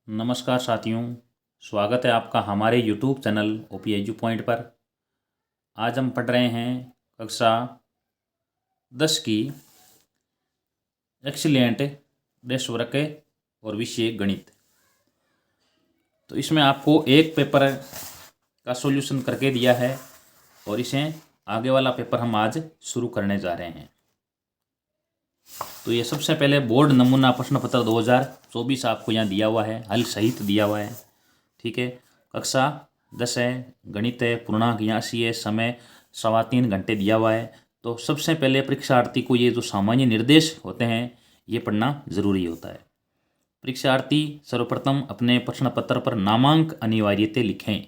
नमस्कार साथियों, स्वागत है आपका हमारे YouTube channel OP edu point पर। आज हम पढ़ रहे हैं कक्षा 10 की एक्सीलेंट देश वर्ग और विषय गणित। तो इसमें आपको एक पेपर का सॉल्यूशन करके दिया है और इसे आगे वाला पेपर हम आज शुरू करने जा रहे हैं। तो ये सबसे पहले बोर्ड नमूना प्रश्न पत्र 2024 आपको यहाँ दिया हुआ है, हल सहित दिया हुआ है। ठीक है, कक्षा 10 है, गणित है, पूर्णांक 82 है, समय 3.25 घंटे दिया हुआ है। तो सबसे पहले परीक्षार्थी को ये जो सामान्य निर्देश होते हैं ये पढ़ना जरूरी होता है। परीक्षार्थी सर्वप्रथम अपने प्रश्न पत्र पर नामांक अनिवार्यता लिखें।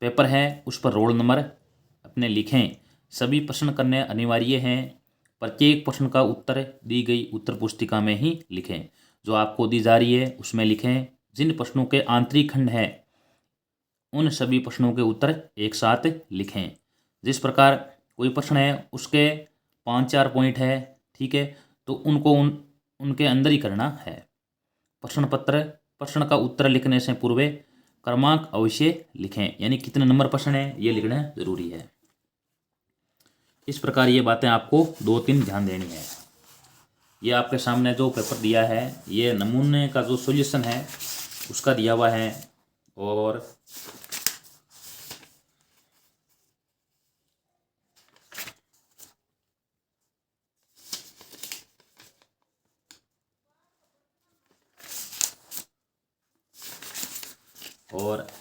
पेपर है उस पर रोल नंबर अपने लिखें। सभी प्रश्न करने अनिवार्य हैं। प्रत्येक प्रश्न का उत्तर दी गई उत्तर पुस्तिका में ही लिखें। जो आपको दी जा रही है उसमें लिखें। जिन प्रश्नों के आंतरिक खंड है उन सभी प्रश्नों के उत्तर एक साथ लिखें। जिस प्रकार कोई प्रश्न है उसके 5-4 पॉइंट है, ठीक है, तो उनको उनके अंदर ही करना है। प्रश्न का उत्तर लिखने से पूर्व क्रमांक अवश्य लिखें, यानी कितने नंबर प्रश्न है ये लिखना जरूरी है। इस प्रकार ये बातें आपको 2-3 ध्यान देनी है। ये आपके सामने जो पेपर दिया है ये नमूने का जो सॉल्यूशन है उसका दिया हुआ है और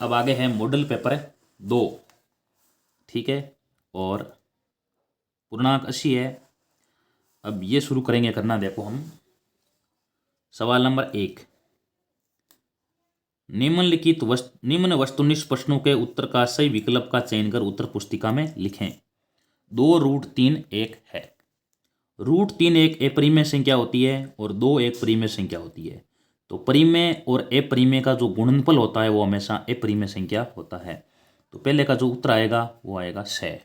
अब आगे है मॉडल पेपर 2, ठीक है, और पूर्णांक 80 है। अब ये शुरू करेंगे करना, देखो हम सवाल नंबर 1, निम्न वस्तुनिष्ठ प्रश्नों के उत्तर का सही विकल्प का चयन कर उत्तर पुस्तिका में लिखें। 2√3 एक है। √3 एक अपरिमेय संख्या होती है और 2 एक परिमेय संख्या होती है। तो परिमेय और अपरिमेय का जो गुणनफल होता है वो हमेशा अपरिमेय संख्या होता है। तो पहले का जो उत्तर आएगा वो आएगा 6।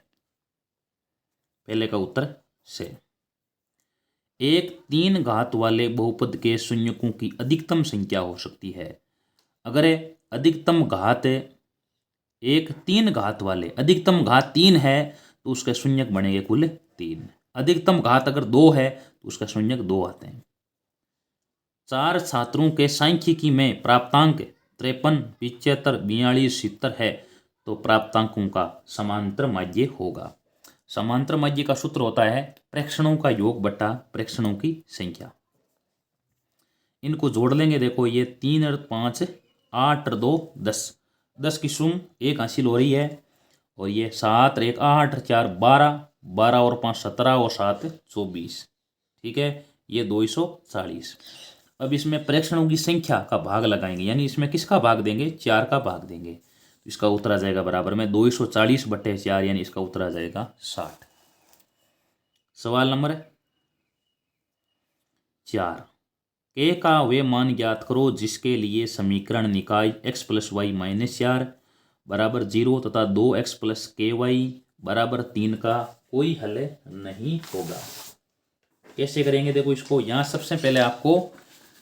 पहले का उत्तर 6। एक 3 घात वाले बहुपद के शून्यकों की अधिकतम संख्या हो सकती है। अगर अधिकतम घात एक 3 घात वाले, अधिकतम घात 3 है तो उसके शून्यक बनेंगे कुल 3। अधिकतम घात अगर 2 है तो उसका शून्यक 2 आते हैं। 4 छात्रों के सांख्यिकी में प्राप्तांक 53, 75, 42, 70 है तो प्राप्तांकों का समांतर माध्य होगा। समांतर माध्य का सूत्र होता है प्रेक्षणों का योग बटा प्रेक्षणों की संख्या। इनको जोड़ लेंगे, देखो ये 3 और 5, 8 और 2 10, 10 की सुम 1 हासिल हो रही है और ये 7 और 1 8 और 4 12, 12 और 5 17 और 7 24, ठीक है, ये 240। अब इसमें प्रेक्षणों की संख्या का भाग लगाएंगे, यानी इसमें किसका भाग देंगे, 4 का भाग देंगे। तो इसका उत्तर आ जाएगा बराबर में 240/4, यानी इसका उत्तर आ जाएगा 60। सवाल नंबर 4, के का वे मान ज्ञात करो जिसके लिए समीकरण निकाय x + y - 4 बराबर 0 तथा 2x + ky बराबर 3 का कोई हल नहीं होगा। कैसे करेंगे, देखो इसको यहाँ सबसे पहले आपको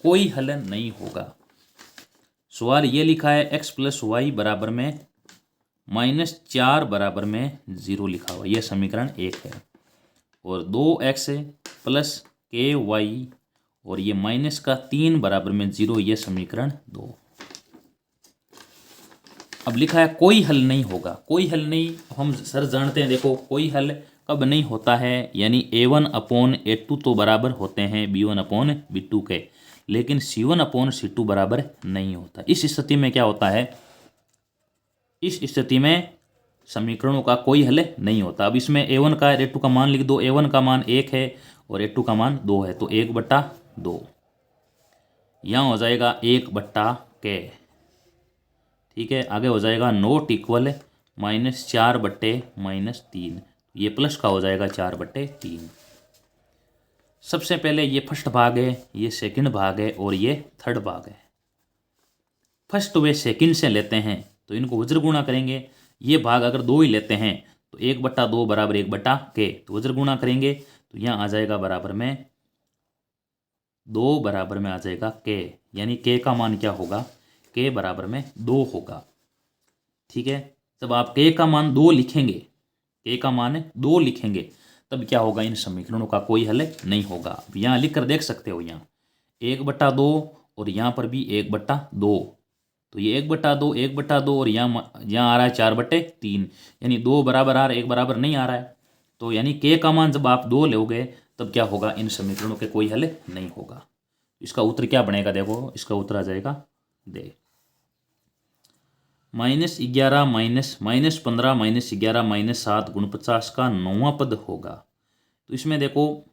कोई हल नहीं होगा। सवाल ये लिखा है x + y बराबर में -4 बराबर में 0 लिखा हुआ, यह समीकरण 1 है। और 2x + ky और ये -3 बराबर में 0, ये समीकरण 2। अब लिखा है कोई हल नहीं होगा। कोई हल नहीं, हम सर जानते हैं, देखो कोई हल कब नहीं होता है, यानी a1/a2 तो बराबर होते हैं b1/b2 के, लेकिन c1/c2 बराबर नहीं होता। इस स्थिति में क्या होता है, इस स्थिति में समीकरणों का कोई हल नहीं होता। अब इसमें a1 का a2 का मान लिख दो। a1 का मान 1 है और a2 का मान 2 है, तो 1/2 यहाँ हो जाएगा 1/k, ठीक है। आगे हो जाएगा नॉट इक्वल -4/-3, ये प्लस का हो जाएगा 4/3। सबसे पहले ये फर्स्ट भाग है, ये सेकंड भाग है और ये थर्ड भाग है। फर्स्ट वे सेकंड से लेते हैं तो इनको वज्र गुणा करेंगे। ये भाग अगर 2 ही लेते हैं तो 1/2 बराबर 1/k, तो वज्र गुणा करेंगे तो यहाँ आ जाएगा बराबर में 2 बराबर में आ जाएगा के, यानी के का मान क्या होगा, के बराबर में 2 होगा। ठीक है, जब आप के का मान 2 लिखेंगे, के का मान 2 लिखेंगे, तब क्या होगा, इन समीकरणों का कोई हल नहीं होगा। अब यहाँ लिख कर देख सकते हो, यहाँ 1/2 और यहाँ पर भी 1/2, तो ये 1/2 1/2 और यहाँ आ रहा है 4/3, यानी 2 बराबर आ रहा है, 1 बराबर नहीं आ रहा है। तो यानी के का मान जब आप 2 लोगे तब क्या होगा, इन समीकरणों के कोई हल नहीं होगा। इसका उत्तर क्या बनेगा, देखो इसका उत्तर आ जाएगा दे -11 -15 -11 -7 49 का 9वां पद होगा। तो इसमें देखो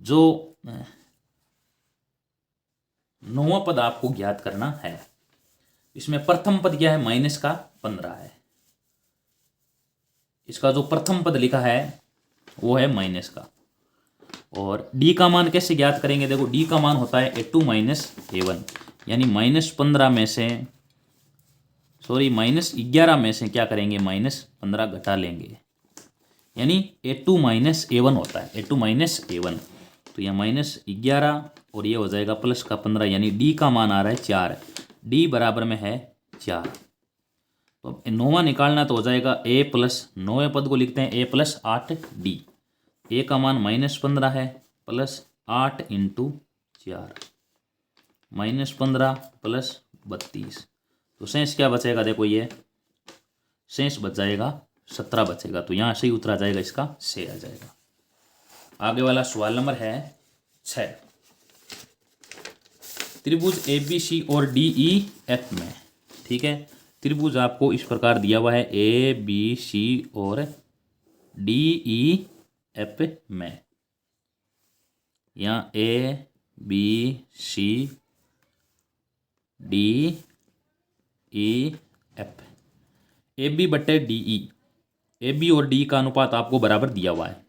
जो 9वां पद आपको ज्ञात करना है। इसमें प्रथम पद क्या है, -15 है। इसका जो प्रथम पद लिखा है वो है माइनस का। और डी का मान कैसे ज्ञात करेंगे, देखो डी का मान होता है A2 - A1, यानी -15 में से -11 में से क्या करेंगे, -15 घटा लेंगे, यानी A2 - A1 होता है, A2 - A1। तो यह -11 और ये हो जाएगा प्लस का 15, यानी डी का मान आ रहा है 4, डी बराबर में है 4। तो अब 9वां निकालना तो हो जाएगा A प्लस 9वें पद को लिखते हैं A प्लस 8D। ए का मान -15 है, प्लस 8 × 4 -15 प्लस 32। तो शेष क्या बचेगा, देखो ये शेष बच जाएगा 17 बचेगा। तो यहाँ से ही उत्तर आ जाएगा, इसका से आ जाएगा। आगे वाला सवाल नंबर है 6। त्रिभुज ABC और DEF में, ठीक है, त्रिभुज आपको इस प्रकार दिया हुआ है ABC और DEF में। यहाँ ABC DEF, AB/DE, AB और D का अनुपात आपको बराबर दिया हुआ है,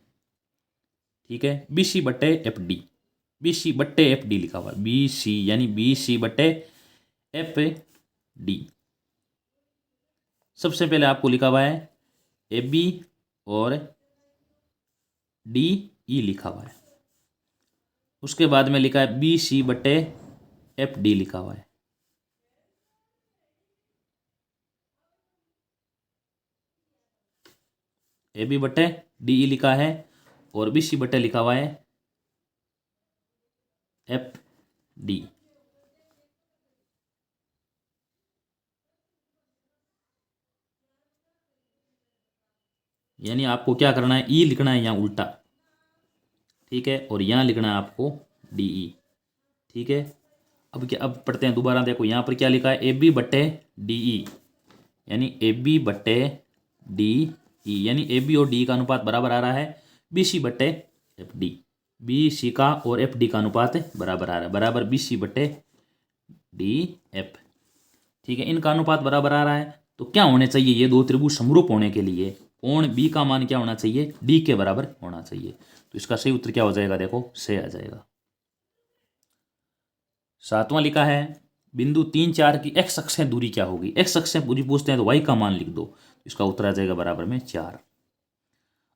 ठीक है। BC/FD, BC/FD लिखा हुआ है, BC यानी BC/FD। सबसे पहले आपको लिखा हुआ है AB और DE लिखा हुआ है, उसके बाद में लिखा है BC/FD लिखा हुआ है। AB/DE लिखा है और BC/ लिखा हुआ है FD। यानी आपको क्या करना है, ई लिखना है यहाँ उल्टा, ठीक है, और यहाँ लिखना है आपको DE, ठीक है। अब क्या, अब पढ़ते हैं दोबारा, देखो यहाँ पर क्या लिखा है AB/DE, यानी AB/DE, यानी AB और D का अनुपात बराबर आ रहा है BC/FD। BC का और FD का अनुपात बराबर आ रहा है, बराबर BC/DF, ठीक है। इनका अनुपात बराबर आ रहा है, तो क्या होने चाहिए, ये दो त्रिभुज समरूप होने के लिए कोण B का मान क्या होना चाहिए, D के बराबर होना चाहिए। तो इसका सही उत्तर क्या हो जाएगा, देखो से आ जाएगा। 7वां लिखा है बिंदु 3 4 की x अक्ष से दूरी क्या होगी। x अक्ष से दूरी पूछते हैं तो y का मान लिख दो, इसका उत्तर आ जाएगा बराबर में 4।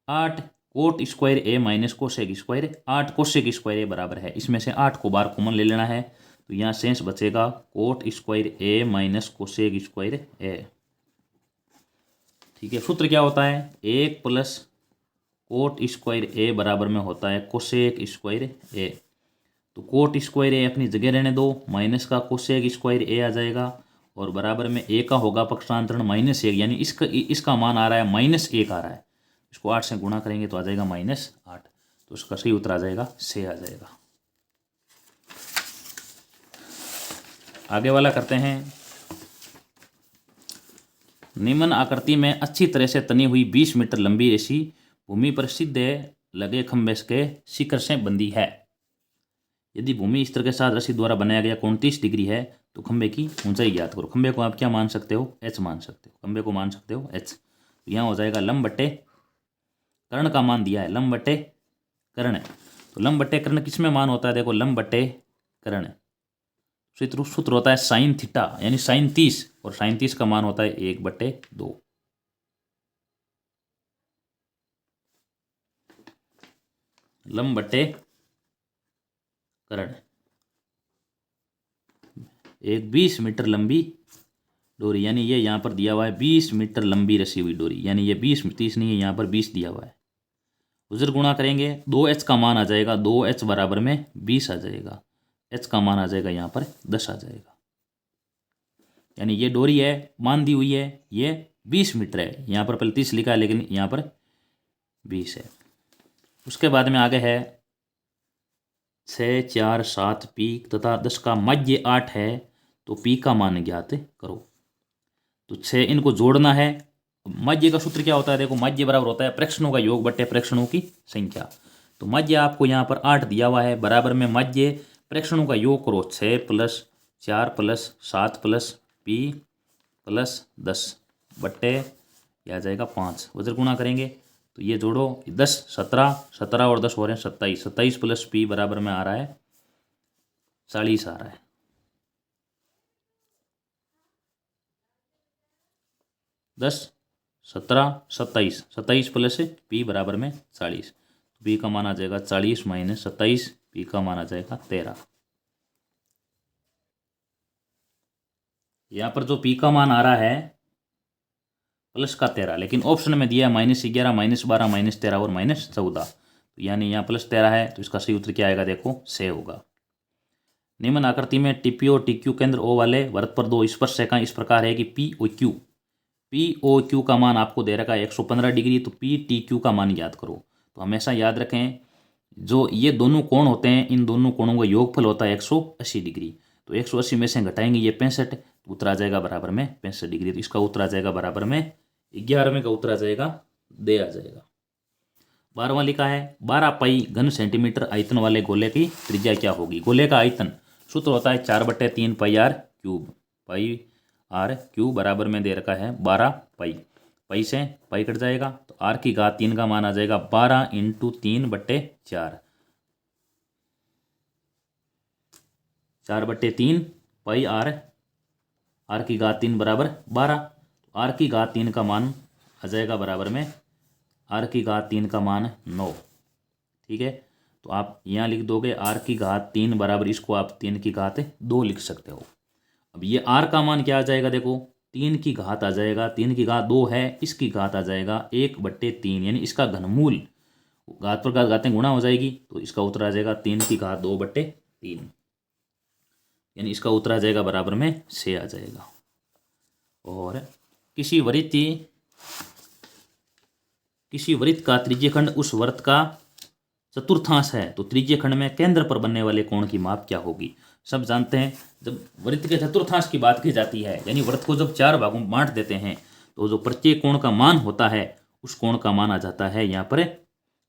8 coat square A minus cosec square 8 cosec square A बराबर है, इसमें से 8 को बार कॉमन ले लेना है, तो यहाँ शेष बचेगा coat square A minus cosec square A, ठीक है। सूत्र क्या होता है, 1 प्लस कोट स्क्वायर A बराबर में होता है कोसेक स्क्वायर A। तो कोट स्क्वायर A अपनी जगह रहने दो, माइनस का कोसेक स्क्वायर A आ जाएगा, और बराबर में A का होगा पक्षांतरण -1, यानी इसका मान आ रहा है -1 आ रहा है, इसको 8 से गुणा करेंगे तो आ जाएगा -8। तो इसका सही उत्तर आ जाएगा से आ जाएगा। आगे वाला करते हैं। निम्न आकृति में अच्छी तरह से तनी हुई 20 मीटर लंबी रस्सी भूमि पर सीधे लगे खंभे के शिखर से बंधी है। यदि भूमि स्तर के साथ रस्सी द्वारा बनाया गया कोण 30 डिग्री है तो खंभे की ऊंचाई ज्ञात करो। खंभे को आप क्या मान सकते हो, h मान सकते हो, खंभे को मान सकते हो h। तो यहाँ हो जाएगा लंब बटे कर्ण का मान दिया है, लंब बटे कर्ण। तो लंब बटे कर्ण किस में मान होता है, देखो लंब बटे कर्ण सूत्र होता है साइन थीटा, यानी साइन 30, और साइन 30 का मान होता है 1/2। लंब बटे कर्ण एक 20 मीटर लंबी डोरी, यानी ये यहाँ पर दिया हुआ है 20 मीटर लंबी रसी हुई डोरी, यानी ये 20 30 नहीं है, यहाँ पर 20 दिया हुआ है। उधर गुणा करेंगे 2h का मान आ जाएगा, 2h बराबर में 20 आ जाएगा, h का मान आ जाएगा यहाँ पर 10 आ जाएगा। यानी ये डोरी है मान दी हुई है, ये 20 मीटर है, यहाँ पर पहले 30 लिखा है लेकिन यहाँ पर 20 है। उसके बाद में आगे है 6 4 7 पी तथा 10 का मध्य 8 है, तो पी का मान ज्ञात करो। तो 6 इनको जोड़ना है। मध्य का सूत्र क्या होता है, देखो मध्य बराबर होता है प्रेक्षणों का योग बटे प्रेक्षणों की संख्या। तो मध्य आपको यहाँ पर 8 दिया हुआ है, बराबर में मध्य प्रेक्षणों का योग करो, 6 + 4 + 7 + पी + 10 बट्टे यह आ जाएगा 5। वजर गुणा करेंगे तो ये जोड़ो 10 17 17 और 10 हो रहे हैं 27, 27 + पी बराबर में आ रहा है 40 आ रहा है। 10 17 27 27 + पी बराबर में 40, पी का मान आ जाएगा 40 - 27, पी का मान आ जाएगा 13। यहाँ पर जो पी का मान आ रहा है प्लस का 13, लेकिन ऑप्शन में दिया है -11 -12 -13 और -14, तो यानी यहाँ +13 है, तो इसका सही उत्तर क्या आएगा, देखो से होगा। निम्न आकृति में टीपी और टीक्यू केंद्र ओ वाले वृत्त पर दो स्पर्श रेखाएं इस प्रकार है कि पी ओ क्यू का मान आपको दे रखा है 115 डिग्री, तो पी टी क्यू का मान याद करो। तो हमेशा याद रखें जो ये दोनों कोण होते हैं, इन दोनों कोणों का योगफल होता है 180 डिग्री। तो 180 में से घटाएंगे ये 65, तो उत्तर आ जाएगा बराबर में 65 डिग्री। तो इसका उत्तर आ जाएगा बराबर में 11वें का उत्तर आ जाएगा दे आ जाएगा। 12वां लिखा है 12 पाई घन सेंटीमीटर आयतन वाले गोले की त्रिज्या क्या होगी। गोले का आयतन सूत्र होता है 4/3 pi r cube, pi r cube बराबर में दे रखा है 12 पाई, पाई से पाई कट जाएगा तो आर की घात 3 का मान आ जाएगा 12 × 3/4, 4/3 पाई आर, आर की घात 3 बराबर 12, आर की घात 3 का मान आ जाएगा बराबर में आर की घात 3 का मान 9। ठीक है, तो आप यहाँ लिख दोगे आर की घात 3 बराबर, इसको आप 3 की घात 2 लिख सकते हो। अब ये आर का मान क्या आ जाएगा, देखो 3 की घात आ जाएगा, 3 की घात 2 है, इसकी घात आ जाएगा 1/3, यानी इसका घनमूल, घात पर घात घातें गुणा हो जाएगी, तो इसका उत्तर आ जाएगा 3 की घात 2/3, यानी इसका उत्तर आ जाएगा बराबर में 6 आ जाएगा। और किसी वृत्त का त्रिज्यखंड उस वृत्त का चतुर्थांश है, तो त्रिज्यखंड में केंद्र पर बनने वाले कोण की माप क्या होगी। सब जानते हैं जब वृत्त के चतुर्थांश की बात की जाती है, यानी वृत्त को जब 4 भागों में बांट देते हैं, तो जो प्रत्येक कोण का मान होता है उस कोण का मान आ जाता है यहाँ पर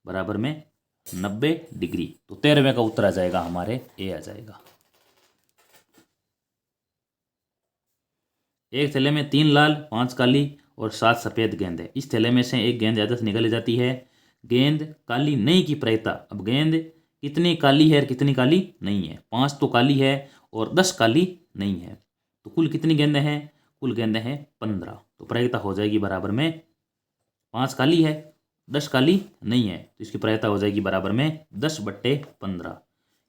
बराबर में 90 डिग्री। तो 13वें का उत्तर आ जाएगा हमारे ए आ जाएगा। एक थैले में 3 लाल 5 काली और 7 सफ़ेद गेंद है। इस थैले में से एक गेंद ज़्यादा से निकल जाती है, गेंद काली नहीं की प्रायिकता। अब गेंद कितनी काली है और कितनी काली नहीं है, 5 तो काली है और 10 काली नहीं है, तो कुल कितनी गेंदें हैं, कुल गेंदें हैं 15। तो प्रायिकता हो जाएगी बराबर में 5 काली है 10 काली नहीं है, तो इसकी प्रायिकता हो जाएगी बराबर में 10/15,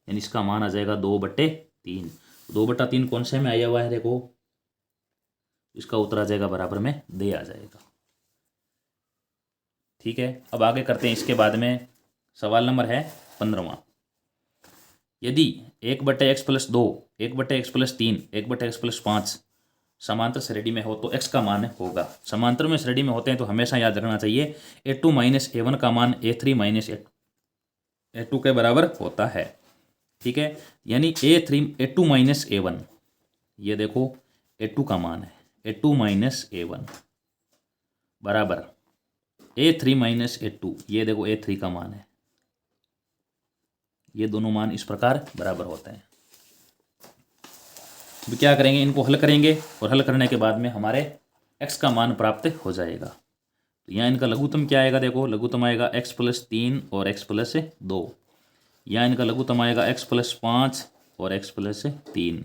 यानी इसका मान आ जाएगा 2/3। 2/3 कौन से में आया हुआ है, देखो इसका उत्तर आ जाएगा बराबर में दे आ जाएगा। ठीक है, अब आगे करते हैं। इसके बाद में सवाल नंबर है 15वां। यदि 1/x + 2 1/x + 3 1/x + 5 समांतर श्रेणी में हो तो x का मान होगा। समांतर में श्रेणी में होते हैं तो हमेशा याद रखना चाहिए a2 - a1 का मान a3 - a2 के बराबर होता है। ठीक है, यानी a2 - a1, ये देखो a2 का मान है, a2 - a1 बराबर a3 - a2, ये देखो a3 का मान है। ये दोनों मान इस प्रकार बराबर होते हैं। तो क्या करेंगे, इनको हल करेंगे और हल करने के बाद में हमारे x का मान प्राप्त हो जाएगा। तो यहाँ इनका लघुत्तम क्या आएगा, देखो लघुत्तम आएगा x + 3 और x + 2। यहाँ इनका लघुत्तम आएगा x + 5 और x + 3।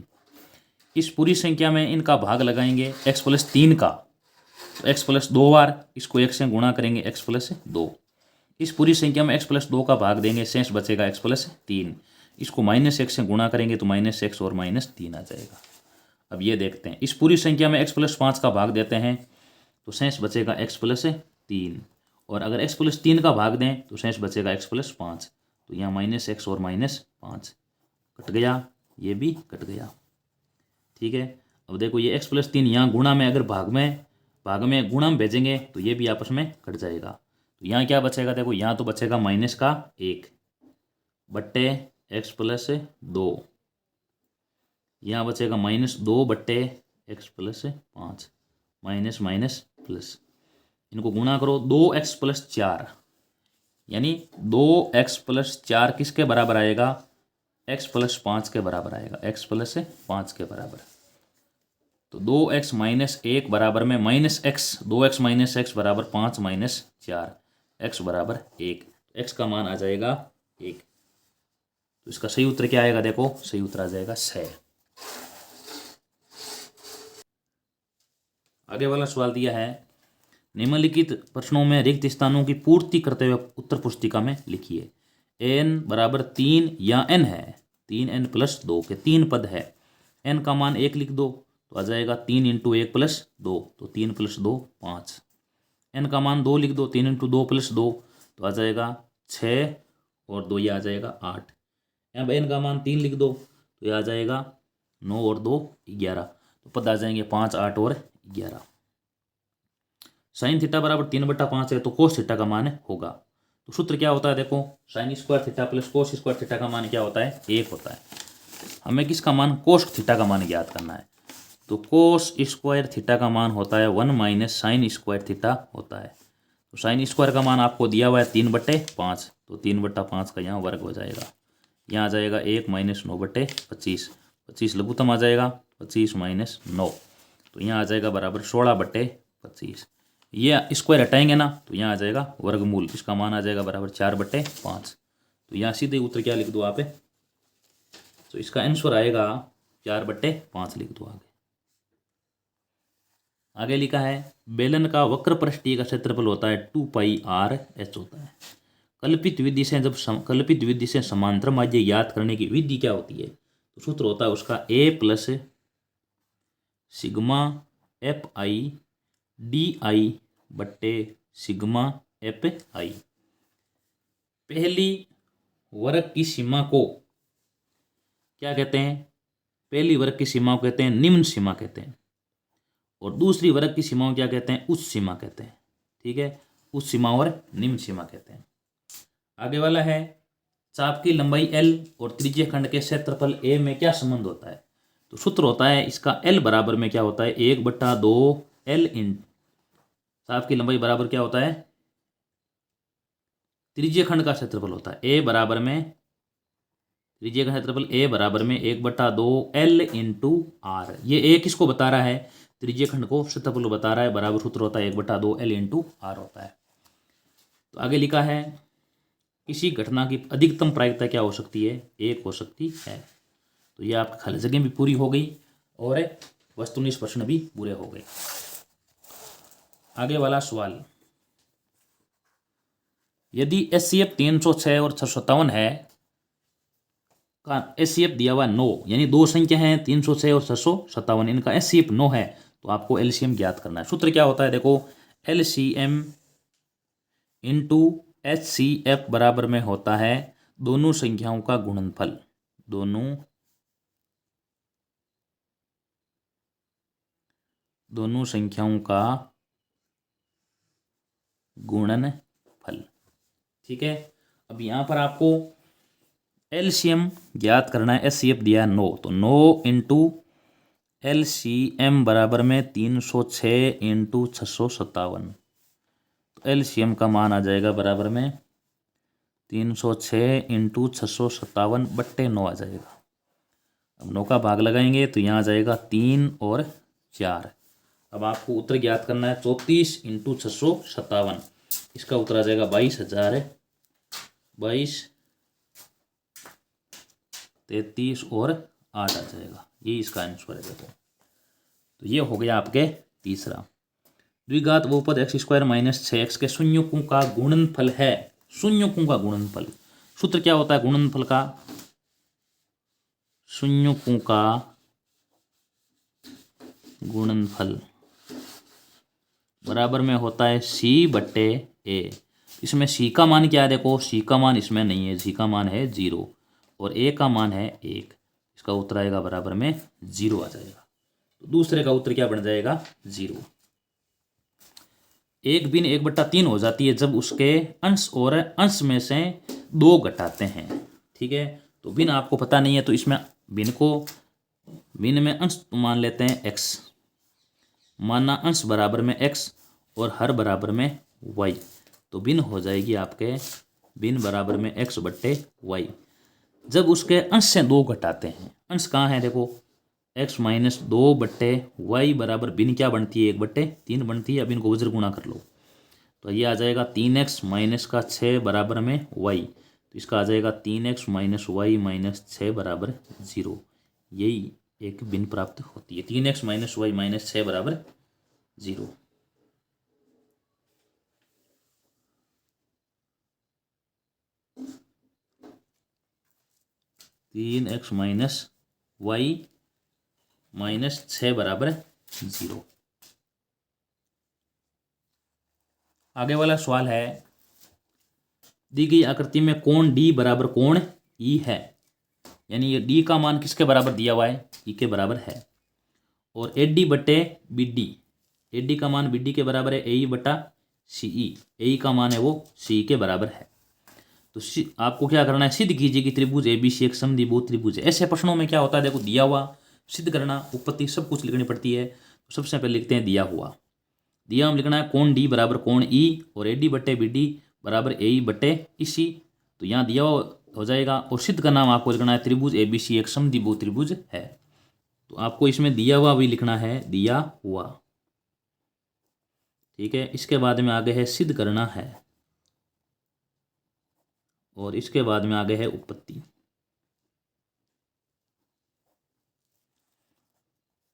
इस पूरी संख्या में इनका भाग लगाएंगे x + 3 का, तो x + 2 बार इसको 1 से गुणा करेंगे x + 2। इस पूरी संख्या में x + 2 का भाग देंगे, शेष बचेगा x + 3। इसको -1 से गुणा करेंगे तो -x और -3 आ जाएगा। अब ये देखते हैं, इस पूरी संख्या में x+5 का भाग देते हैं तो शेष बचेगा x+3, और अगर x+3 का भाग दें तो शेष बचेगा x+5। तो यहाँ -x और -5 कट गया, ये भी कट गया। ठीक है, अब देखो ये x+3 यहाँ गुणा में, अगर भाग में गुणा में भेजेंगे तो ये भी आपस में कट जाएगा। तो यहाँ क्या बचेगा, देखो यहाँ तो बचेगा -1 बट्टे x+2, यहाँ बचेगा -2 बट्टे x+5, माइनस माइनस प्लस, इनको गुणा करो, 2x+4 यानी 2x+4 किसके बराबर आएगा, x+5 के बराबर आएगा, x+5 के बराबर। तो 2x - 1 बराबर में -x, 2x - x बराबर 5 - 4, x बराबर 1, x का मान आ जाएगा 1। तो इसका सही उत्तर क्या आएगा, देखो सही उत्तर आ जाएगा 6। आगे वाला सवाल दिया है, निम्नलिखित प्रश्नों में रिक्त स्थानों की पूर्ति करते हुए उत्तर पुस्तिका में लिखिए। n बराबर 3 या n है, 3n + 2 के 3 पद है, n का मान 1 लिख दो तो आ जाएगा 3 × 1 + 2, तो 3 + 2 5। n का मान 2 लिख दो, 3 × 2 + 2 तो आ जाएगा 6 और 2 ये आ जाएगा 8। अब n का मान 3 लिख दो तो ये आ जाएगा 9 और 2 11, तो पद आ जाएंगे 5 8 और 11। साइन थीटा बराबर 3/5 है, तो कोस थीटा का मान होगा। तो सूत्र क्या होता है, देखो sin² थीटा + cos² थीटा का मान क्या होता है, 1 होता है। हमें किसका मान, कोस थीटा का मान ज्ञात करना है। तो cos² थीटा का मान होता है 1 - sin² थीटा होता है। तो sin² का मान आपको दिया हुआ है 3/5, तो 3/5 का यहाँ वर्ग हो जाएगा, यहाँ आ जाएगा 1 - 9/25, 25 लघुत्तम आ जाएगा, 25 - 9, तो यहाँ आ जाएगा बराबर 16/25। ये स्क्वायर हटाएंगे ना तो यहाँ आ जाएगा वर्गमूल, इसका मान आ जाएगा बराबर 4/5। तो यहाँ सीधे उत्तर क्या लिख दो आप, तो इसका आंसर आएगा 4/5 लिख दो। आगे लिखा है, बेलन का वक्र पृष्ठीय का क्षेत्रफल होता है 2πr/h होता है। कल्पित विधि से समांतर माध्य ज्ञात करने की विधि क्या होती है, तो सूत्र होता है उसका a + σ fi di/σ fi। पहली वर्ग की सीमा को क्या कहते हैं, पहली वर्ग की सीमा को कहते हैं निम्न सीमा कहते हैं, और दूसरी वर्ग की सीमा को क्या कहते हैं, उच्च सीमा कहते हैं। ठीक है, उच्च सीमा और निम्न सीमा कहते हैं। आगे वाला है, चाप की लंबाई l और त्रिज्य खंड के क्षेत्रफल a में क्या संबंध होता है, तो सूत्र होता है इसका l बराबर में क्या होता है 1/2 l इन, चाप की लंबाई बराबर क्या होता है, त्रिज्य खंड का क्षेत्रफल होता है a बराबर में, त्रिज्य का क्षेत्रफल a बराबर में 1/2 l × r। ये a किसको बता रहा है, त्रिज्य खंड को क्षेत्रफल बता रहा है, बराबर सूत्र होता है 1/2 l × r होता है। तो आगे लिखा है, किसी घटना की अधिकतम प्रायिकता क्या हो सकती है, 1 हो सकती है। तो ये आपकी खाली जगह भी पूरी हो गई और वस्तुनिष्ठ प्रश्न भी पूरे हो गए। आगे वाला सवाल, यदि HCF 306 और 657 है का HCF दिया हुआ 9, यानी दो संख्या है 306 और 657, इनका HCF 9 है, तो आपको LCM ज्ञात करना है। सूत्र क्या होता है, देखो LCM × HCF बराबर में होता है दोनों संख्याओं का गुणनफल, दोनों संख्याओं का गुणनफल। ठीक है, अब यहाँ पर आपको LCM ज्ञात करना है। HCF दिया है 9, तो 9 × LCM बराबर में 306 × 657, तो LCM का मान आ जाएगा बराबर में 306 × 657/9 आ जाएगा। अब 9 का भाग लगाएंगे तो यहाँ आ जाएगा 3 और 4। अब आपको उत्तर ज्ञात करना है 34 × 657, इसका उत्तर आ जाएगा 22,000, 22, 33 और 8 आ जाएगा, ये इसका आंसर है। देखो तो ये हो गया आपके तीसरा। द्विघात बहुपद x² - 6x के शून्यकों का गुणनफल है, शून्यकों का गुणनफल। सूत्र क्या होता है गुणनफल का, शून्यकों का गुणनफल बराबर में होता है सी बट्टे ए। इसमें सी का मान क्या है, देखो सी का मान इसमें नहीं है, सी का मान है 0 और ए का मान है 1। इसका उत्तर आएगा बराबर में 0 आ जाएगा। तो दूसरे का उत्तर क्या बन जाएगा, 0। 1 बिन 1/3 हो जाती है जब उसके अंश और अंश में से 2 घटाते हैं। ठीक है, तो बिन आपको पता नहीं है तो इसमें बिन में अंश मान लेते हैं x, माना अंश बराबर में x और हर बराबर में y। तो बिन हो जाएगी आपके बिन बराबर में x बट्टे y जब उसके अंश से 2 घटाते हैं। अंश कहाँ है, देखो x माइनस 2 बट्टे वाई बराबर बिन क्या बनती है, 1/3 बनती है। अब इनको वज्र गुणा कर लो तो ये आ जाएगा 3x माइनस का 6 बराबर में y। तो इसका आ जाएगा 3x माइनस वाई माइनस 6 बराबर 0। यही एक बिन प्राप्त होती है, 3x माइनस वाई माइनस 6 बराबर 0। तीन एक्स माइनस वाई माइनस 6 बराबर 0। आगे वाला सवाल है, दी गई आकृति में कोण डी बराबर कोण ई है, यानी ये डी का मान किसके बराबर दिया हुआ है, ई के बराबर है। और ए डी बटे बी डी, ए डी का मान बी डी के बराबर है, ए ई बटा सी ई, ए ई का मान है वो सी के बराबर है। तो आपको क्या करना है, सिद्ध कीजिए कि त्रिभुज ए बी सी एक समद्विबाहु त्रिभुज है। ऐसे प्रश्नों में क्या होता है, देखो दिया हुआ सिद्ध करना, उत्पत्ति सब कुछ लिखनी पड़ती है। तो सबसे पहले लिखते हैं दिया हुआ। दिया हम लिखना है कोण डी बराबर कोण ई और ए डी बटे बी डी बराबर ए ई बटे ई सी। तो यहाँ दिया हुआ हो जाएगा। और सिद्ध का नाम आपको लिखना है त्रिभुज ए बी सी एक समद्विबाहु त्रिभुज है। तो आपको इसमें दिया हुआ भी लिखना है, दिया हुआ। ठीक है, इसके बाद में आगे है सिद्ध करना है और इसके बाद में आगे है उत्पत्ति।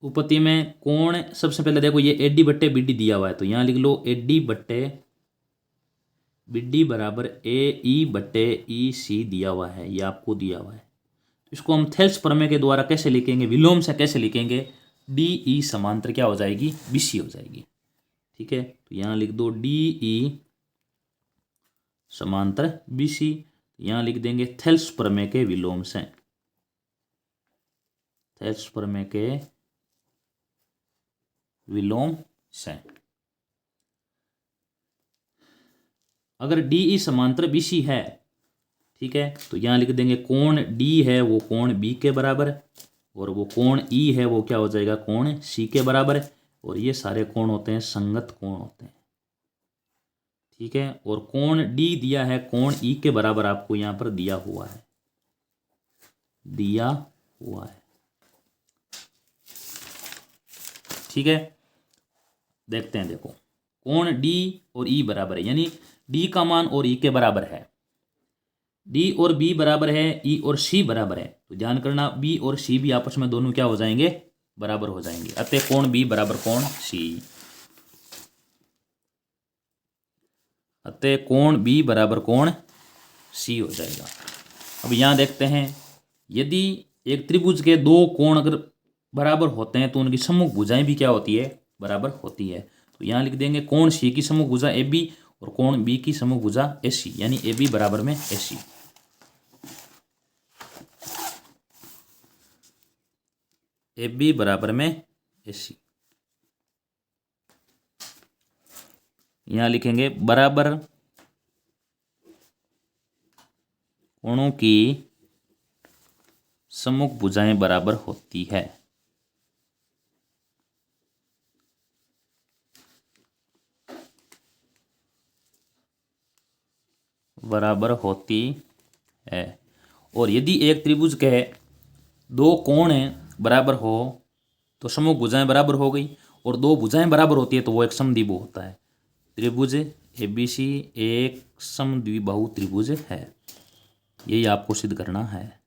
उत्पत्ति में कोण सबसे पहले देखो ये एडी बट्टे बीडी दिया हुआ है, तो यहाँ लिख लो एडी बट्टे बीडी बराबर ए ई बट्टे ई सी दिया हुआ है, ये आपको दिया हुआ है। इसको हम थेल्स प्रमेय के द्वारा कैसे लिखेंगे, विलोम से कैसे लिखेंगे, डी ई समांतर क्या हो जाएगी, बी सी हो जाएगी। ठीक है, तो यहाँ लिख दो डी ई समांतर बी सी। यहाँ लिख देंगे थेल्स प्रमेय के विलोम से, थेल्स प्रमेय के विलोम से। अगर डी ई समांतर बी सी है, ठीक है, तो यहाँ लिख देंगे कोण डी है वो कोण बी के बराबर और वो कोण ई है वो क्या हो जाएगा, कोण सी के बराबर। और ये सारे कोण होते हैं संगत कोण होते हैं। ठीक है, और कोण डी दिया है कोण ई के बराबर, आपको यहां पर दिया हुआ है, दिया हुआ है। ठीक है, देखते हैं, देखो कोण डी और ई बराबर है, यानी डी का मान और ई के बराबर है, डी और बी बराबर है, ई और सी बराबर है। तो ध्यान करना बी और सी भी आपस में दोनों क्या हो जाएंगे, बराबर हो जाएंगे। अतः कोण बी बराबर कोण सी, अतः कोण बी बराबर कोण सी हो जाएगा। अब यहाँ देखते हैं, यदि एक त्रिभुज के दो कोण अगर बराबर होते हैं तो उनकी सम्मुख भुजाएं भी क्या होती है, बराबर होती है। तो यहाँ लिख देंगे कोण सी की सम्मुख भुजा ए बी और कोण बी की सम्मुख भुजा ए सी, यानी ए बी बराबर में ए सी। ए बी बराबर में ए सी। यहाँ लिखेंगे बराबर कोणों की सम्मुख भुजाएं बराबर होती है, बराबर होती है। और यदि एक त्रिभुज के दो कोण बराबर हो तो सम्मुख भुजाएं बराबर हो गई, और दो भुजाएं बराबर होती है तो वो एक समद्विबाहु होता है। त्रिभुज ए बी सी एक समद्विबाहु त्रिभुज है, यही आपको सिद्ध करना है,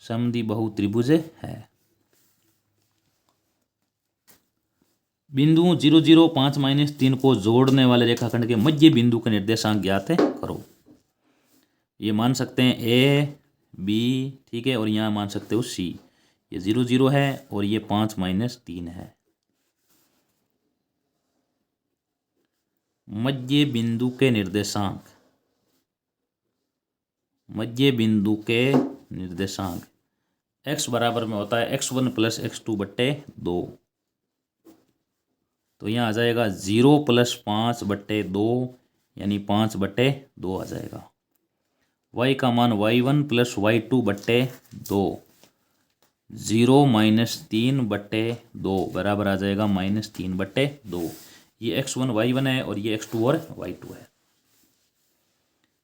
समद्विबाहु त्रिभुज है। बिंदु 0 0 5 -3 को जोड़ने वाले रेखाखंड के मध्य बिंदु का निर्देशांक ज्ञात करो। ये मान सकते हैं ए बी, ठीक है, और यहाँ मान सकते हो सी। ये 0 0 है और ये 5 माइनस 3 है। मध्य बिंदु के निर्देशांक, मध्य बिंदु के निर्देशांक x बराबर में होता है x1 प्लस x2 बट्टे 2। तो यहाँ आ जाएगा 0 प्लस 5 बट्टे 2 यानी 5 बट्टे 2 आ जाएगा। y का मान y1 प्लस y2 बट्टे 2, 0 माइनस 3 बट्टे 2 बराबर आ जाएगा माइनस 3 बट्टे 2। ये x1 y1 है और ये x2 और y2 है।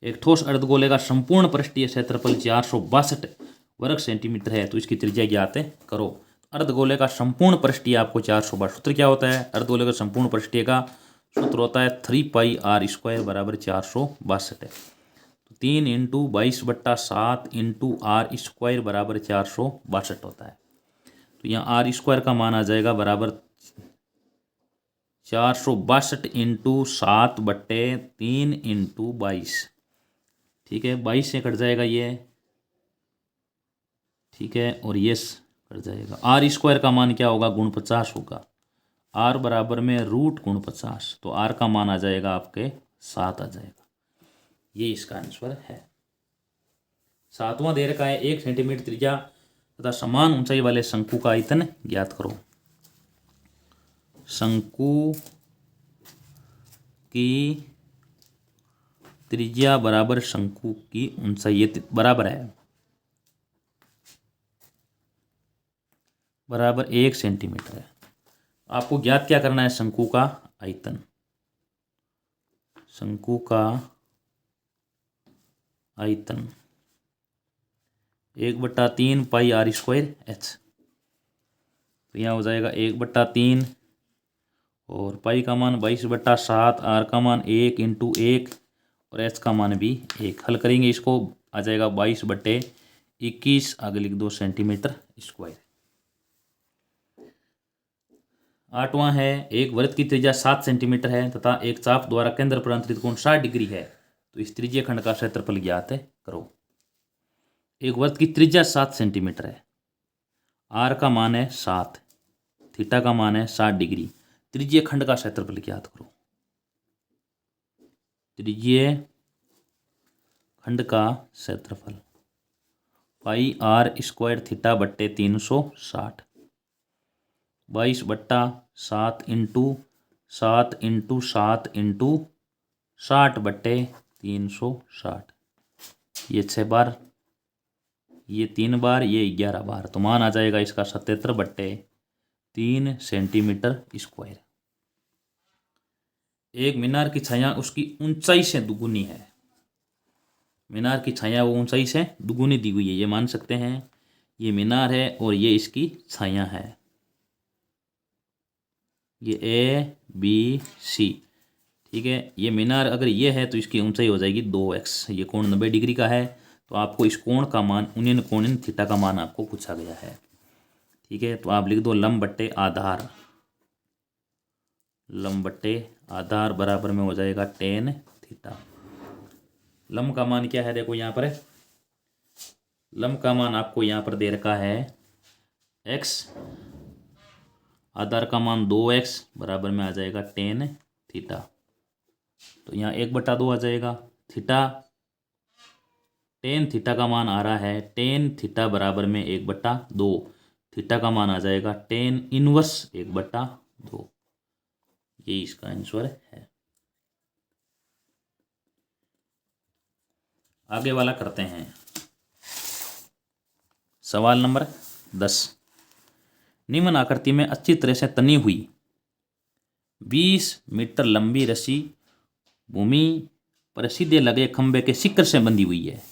एक ठोस अर्धगोले का संपूर्ण पृष्ठीय क्षेत्रफल 462 वर्ग सेंटीमीटर है, तो इसकी त्रिज्या ज्ञात करो। अर्धगोले का संपूर्ण पृष्ठीय आपको 462, सूत्र क्या होता है? अर्धगोले का संपूर्ण पृष्ठीय का सूत्र होता है 3πr² बराबर 462 है। तो 3 × 22/7 × r² बराबर 462 होता है। तो यहाँ r² का मान आ जाएगा बराबर 462 × 7 बट्टे 3 × 22। ठीक है, 22 से कट जाएगा ये, ठीक है, और ये कट जाएगा। r² का मान क्या होगा? गुण 50 होगा। r बराबर में √50, तो r का मान आ जाएगा आपके 7 आ जाएगा। ये इसका आंसर है। 7वां दे रखा है 1 सेंटीमीटर त्रिज्या तथा समान ऊंचाई वाले शंकु का आयतन ज्ञात करो। शंकु की त्रिज्या बराबर शंकु की ऊंचाई, ये बराबर है, बराबर 1 सेंटीमीटर है। आपको ज्ञात क्या करना है? शंकु का आयतन। शंकु का आयतन 1/3 πr²h। तो यहाँ हो जाएगा 1/3 और पाई का मान 22/7, आर का मान 1 × 1 और एच का मान भी 1। हल करेंगे इसको, आ जाएगा 22/21, आगे लिख दो सेंटीमीटर स्क्वायर। 8वां है एक वृत्त की त्रिज्या 7 सेंटीमीटर है तथा एक चाप द्वारा केंद्र पर अंतरित कोण 60 डिग्री है, तो इस त्रिज्य खंड का क्षेत्रफल ज्ञात करो। एक वृत्त की त्रिज्या 7 सेंटीमीटर है, आर का मान है 7, थीटा का मान है 60 डिग्री। त्रिज्य खंड का क्षेत्रफल ज्ञात करो। त्रिज्य खंड का क्षेत्रफल πr² थीटा बट्टे 360, 22/7 × 7 × 7 × 60 बट्टे 360। ये 6 बार, ये 3 बार, ये 11 बार, तो मान आ जाएगा इसका 77/3 सेंटीमीटर स्क्वायर। एक मीनार की छाया उसकी ऊंचाई से दुगुनी है। मीनार की छाया वो ऊंचाई से दुगुनी दी हुई है, ये मान सकते हैं। ये मीनार है और ये इसकी छाया है, ये ABC, ठीक है। ये मीनार अगर ये है तो इसकी ऊंचाई हो जाएगी 2x। ये कोण 90 डिग्री का है, तो आपको इस कोण का मान उन्नयन कोणीय थीटा का मान आपको पूछा गया है, ठीक है। तो आप लिख दो लंब बट्टे आधार, लंब बट्टे आधार बराबर में हो जाएगा tan थीटा। लंब का मान क्या है? देखो यहाँ पर लंब का मान आपको यहाँ पर दे रखा है x, आधार का मान 2x बराबर में आ जाएगा tan थीटा। तो यहाँ 1/2 आ जाएगा। थीटा, tan थीटा का मान आ रहा है tan थीटा बराबर में 1/2, थीटा का मान आ जाएगा tan इनवर्स 1/2। ये इसका आंसर है। आगे वाला करते हैं। सवाल नंबर 10। निम्न आकृति में अच्छी तरह से तनी हुई 20 मीटर लंबी रस्सी भूमि पर सीधे लगे खंबे के शिखर से बंधी हुई है।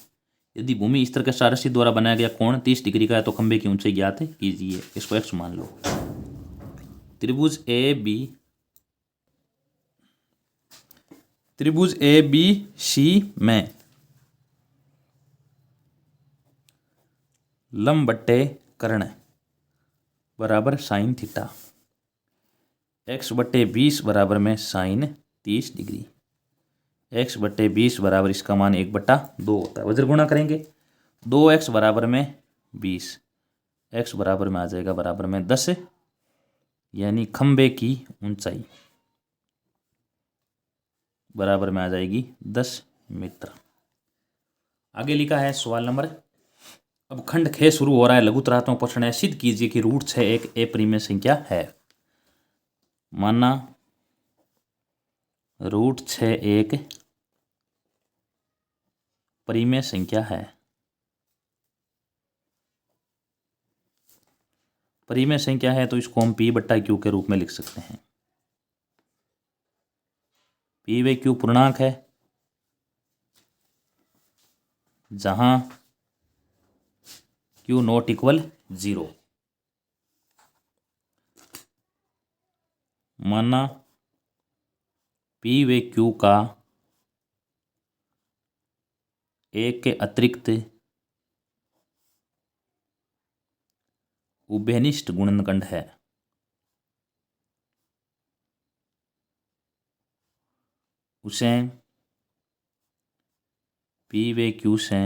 यदि भूमि इस तरह के रस्सी द्वारा बनाया गया कोण 30 डिग्री का है तो खंबे की ऊंचाई ज्ञात कीजिए। इसको x मान लो। त्रिभुज ABC में लंब बट्टे कर्ण बराबर sin थीटा, x/20 बराबर में sin 30 डिग्री, x/20 बराबर इसका मान 1/2 होता है। वज्र गुणा करेंगे 2x बराबर में 20, x बराबर में आ जाएगा बराबर में 10, यानी खंबे की ऊंचाई बराबर में आ जाएगी 10 मीटर। आगे लिखा है सवाल नंबर, अब खंड ख शुरू हो रहा है। लघुतरात्मक प्रश्न है, सिद्ध कीजिए कि रूट 6 एक अपरिमेय संख्या है। माना रूट 6 एक परिमेय संख्या है। परिमेय संख्या है तो इसको हम p बट्टा q के रूप में लिख सकते हैं। p व q पूर्णांक है, जहां q नॉट इक्वल 0। माना p व q का एक के अतिरिक्त उभयनिष्ठ गुणनखंड है। उसे p व q से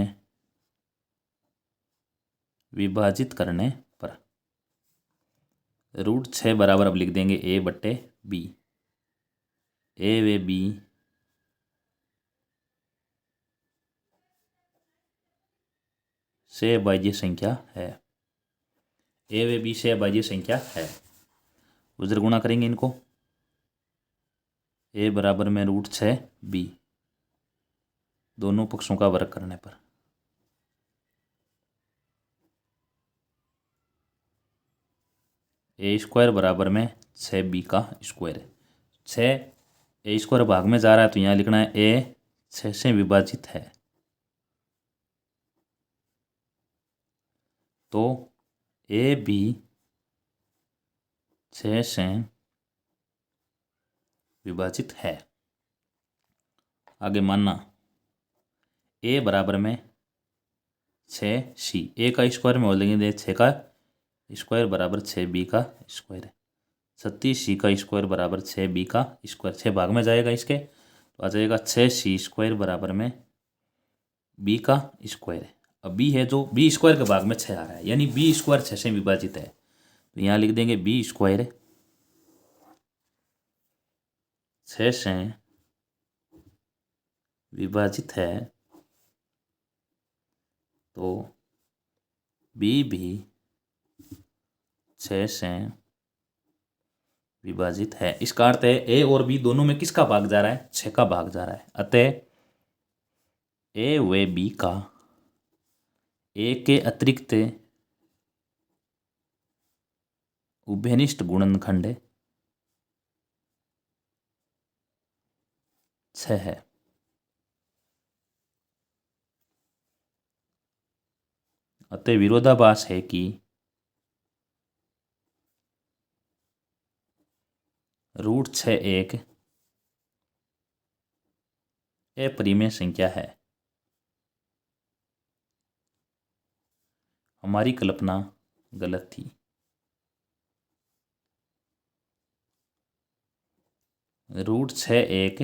विभाजित करने पर रूट 6 बराबर अब लिख देंगे a बट्टे b। a व b से अभाज्य संख्या है। a व b से अभाज्य संख्या है। उधर गुणा करेंगे इनको, a बराबर में रूट 6 b, दोनों पक्षों का वर्ग करने पर ए स्क्वायर बराबर में 6b का स्क्वायर है। 6 ए स्क्वायर भाग में जा रहा है तो यहाँ लिखना है a 6 से विभाजित है, तो ए भी 6 से विभाजित है। आगे मानना a बराबर में 6c, a का स्क्वायर में हो लेंगे 6 का स्क्वायर बराबर 6b का स्क्वायर है। 36c का स्क्वायर बराबर 6b का स्क्वायर, 6 भाग में जाएगा इसके तो आ जाएगा 6c स्क्वायर बराबर में b का स्क्वायर है। अब b है जो b स्क्वायर के भाग में 6 आ रहा है, यानी b स्क्वायर 6 से विभाजित है, तो यहाँ लिख देंगे b स्क्वायर 6 से विभाजित है, तो b भी 6 से विभाजित है। इसका अर्थ है a और b दोनों में किसका भाग जा रहा है? 6 का भाग जा रहा है। अतः a व b का a के अतिरिक्त उभयनिष्ठ गुणनखंड 6 है। अतः विरोधाभास है कि रूट 6 एक अपरिमेय संख्या है। हमारी कल्पना गलत थी। रूट 6 एक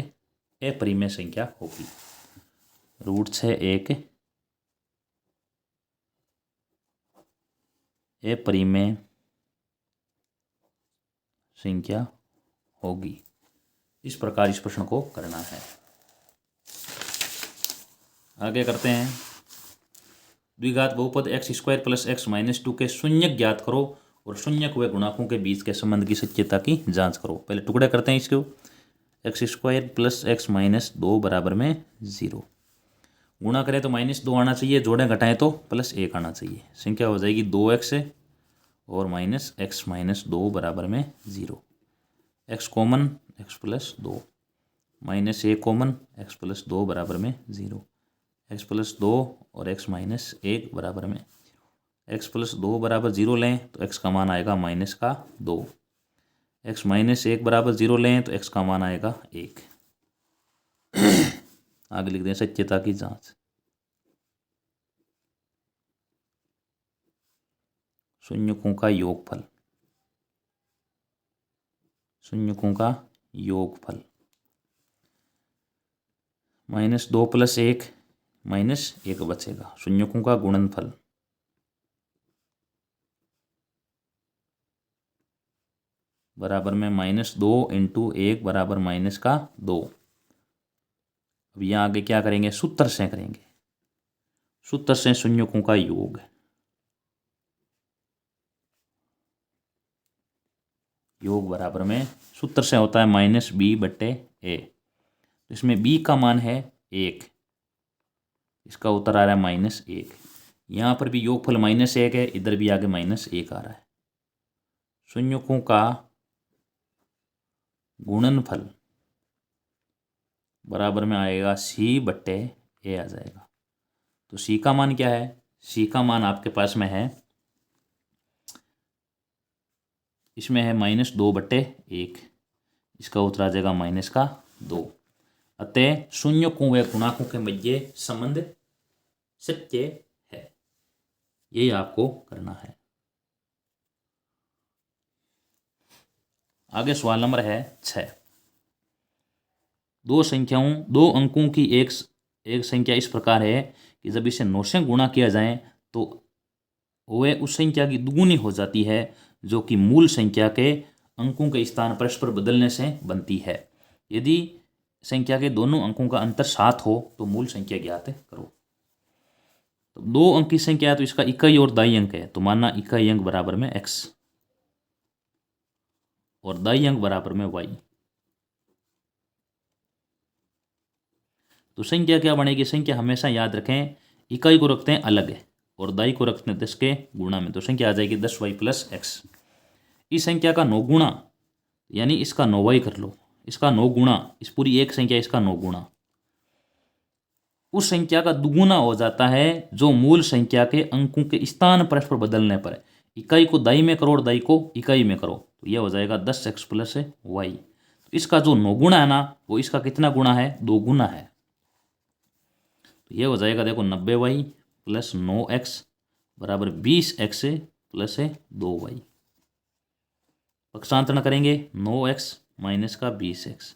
अपरिमेय संख्या होगी। रूट 6 एक अपरिमेय संख्या होगी। इस प्रकार इस प्रश्न को करना है। आगे करते हैं, द्विघात बहुपद x square plus x minus 2 के शून्यक ज्ञात करो और शून्यक व गुणाकों के बीच के संबंध की सत्यता की जांच करो। पहले टुकड़े करते हैं इसको। X square plus x minus 2 बराबर में 0। गुणा करें तो -2 आना चाहिए, जोड़ें घटाएं तो +1 आना चाहिए। संख्या हो जाएगी 2x और माइनस एक्स माइनस 2 बराबर में 0। X common x plus 2, -1 common x plus 2 बराबर में 0। x प्लस 2 और x माइनस 1 बराबर में x प्लस 2 बराबर 0 लें तो x का मान आएगा -2। x माइनस 1 बराबर 0 लें तो x का मान आएगा 1। आगे लिख दें सत्यता की जांच। शून्यकों का योगफल, शून्यकों का योगफल -2 + 1 -1 बचेगा। शून्यकों का गुणनफल बराबर में -2 इंटू 1 बराबर -2। अब यहाँ आगे क्या करेंगे, सूत्र से करेंगे, सूत्र से संयुग्मों का योग, योग बराबर में सूत्र से होता है -b/a। तो इसमें b का मान है 1, इसका उत्तर आ रहा है -1। यहाँ पर भी योगफल -1 है, इधर भी आगे -1 आ रहा है। संयुग्मों का गुणनफल बराबर में आएगा c/a आ जाएगा। तो c का मान क्या है, c का मान आपके पास में है, इसमें है -2/1, इसका उत्तर आ जाएगा -2। अतः संयुग्मों व गुणांकों के मध्य संबंध सत्य है। यही आपको करना है। आगे सवाल नंबर है 6। दो अंकों की एक संख्या इस प्रकार है कि जब इसे 9 से गुणा किया जाए तो वह उस संख्या की दुगुनी हो जाती है जो कि मूल संख्या के अंकों के स्थान परस्पर बदलने से बनती है। यदि संख्या के दोनों अंकों का अंतर 7 हो तो मूल संख्या ज्ञात करो। तो 2 अंक की संख्या है तो इसका इकाई और दाई अंक है, तो मानना इकाई अंक बराबर में x और दाई अंक बराबर में y। तो संख्या क्या बनेगी, संख्या हमेशा याद रखें इकाई को रखते हैं अलग है और दाई को रखते हैं 10 के गुणा में, तो संख्या आ जाएगी 10y + x। इस संख्या का 9 गुणा, यानी इसका 9y कर लो, इसका 9 गुणा, इस पूरी एक संख्या इसका 9 गुणा उस संख्या का दुगुना हो जाता है जो मूल संख्या के अंकों के स्थान परस्पर बदलने पर, इकाई को दाई में करो और दाई को इकाई में करो, तो यह हो जाएगा 10x + y। तो इसका जो 9 गुणा है ना, वो इसका कितना गुणा है, 2 गुणा है। तो यह हो जाएगा देखो 90y + 9x बराबर 20x + 2y। पक्षांतरण करेंगे, 9x माइनस का 20x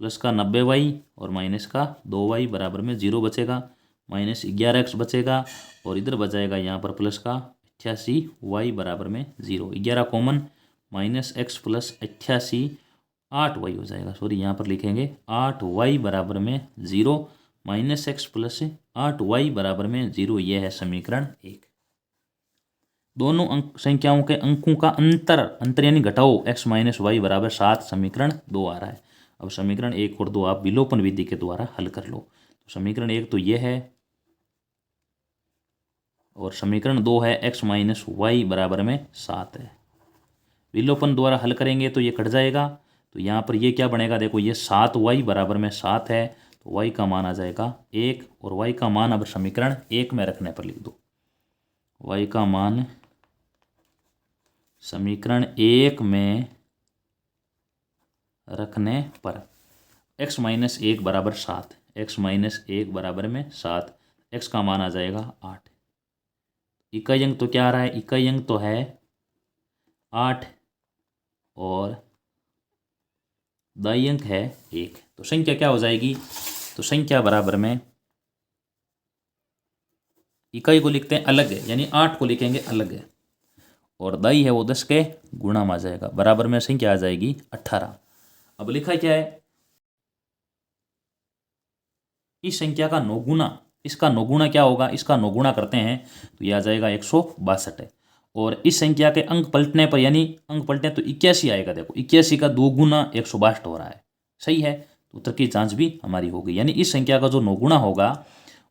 प्लस का 90y और माइनस का 2y बराबर में 0 बचेगा, -11x बचेगा और इधर बचाएगा यहाँ पर प्लस का 88y बराबर में 0। 11 कॉमन, -x + 88 8y हो जाएगा। सॉरी, यहाँ पर लिखेंगे 8y बराबर में 0, -x + 8y बराबर में 0। यह है समीकरण 1। दोनों अंक संख्याओं के अंकों का अंतर यानी घटाओ x - y बराबर 7 समीकरण 2 आ रहा है। अब समीकरण 1 और 2 आप विलोपन विधि के द्वारा हल कर लो। तो समीकरण 1 तो यह है और समीकरण 2 है x - y बराबर में 7 है। विलोपन द्वारा हल करेंगे तो ये कट जाएगा, तो यहाँ पर ये क्या बनेगा, देखो ये 7y बराबर में 7 है, तो y का मान आ जाएगा 1 और y का मान अब समीकरण 1 में रखने पर लिख दो। y का मान समीकरण 1 में रखने पर x - 1 बराबर 7, x - 1 बराबर में 7, x का मान आ जाएगा 8। इकाई अंक तो क्या आ रहा है, इकाई अंक तो है 8 और दाई अंक है 1। तो संख्या क्या हो जाएगी, तो संख्या बराबर में इकाई को लिखते हैं अलग है, यानी 8 को लिखेंगे अलग है और दाई है वो 10 के गुणा में आ जाएगा, बराबर में संख्या आ जाएगी 18। अब लिखा क्या है, इस संख्या का 9 गुना, इसका 9 गुना क्या होगा, इसका 9 गुना करते हैं तो यह आ जाएगा 162 है। और इस संख्या के अंक पलटने पर, यानी अंक पलटने तो 81 आएगा। देखो 81 का 2 गुना 162 हो रहा है, सही है। तो उत्तर की जांच भी हमारी होगी, यानी इस संख्या का जो 9 गुना होगा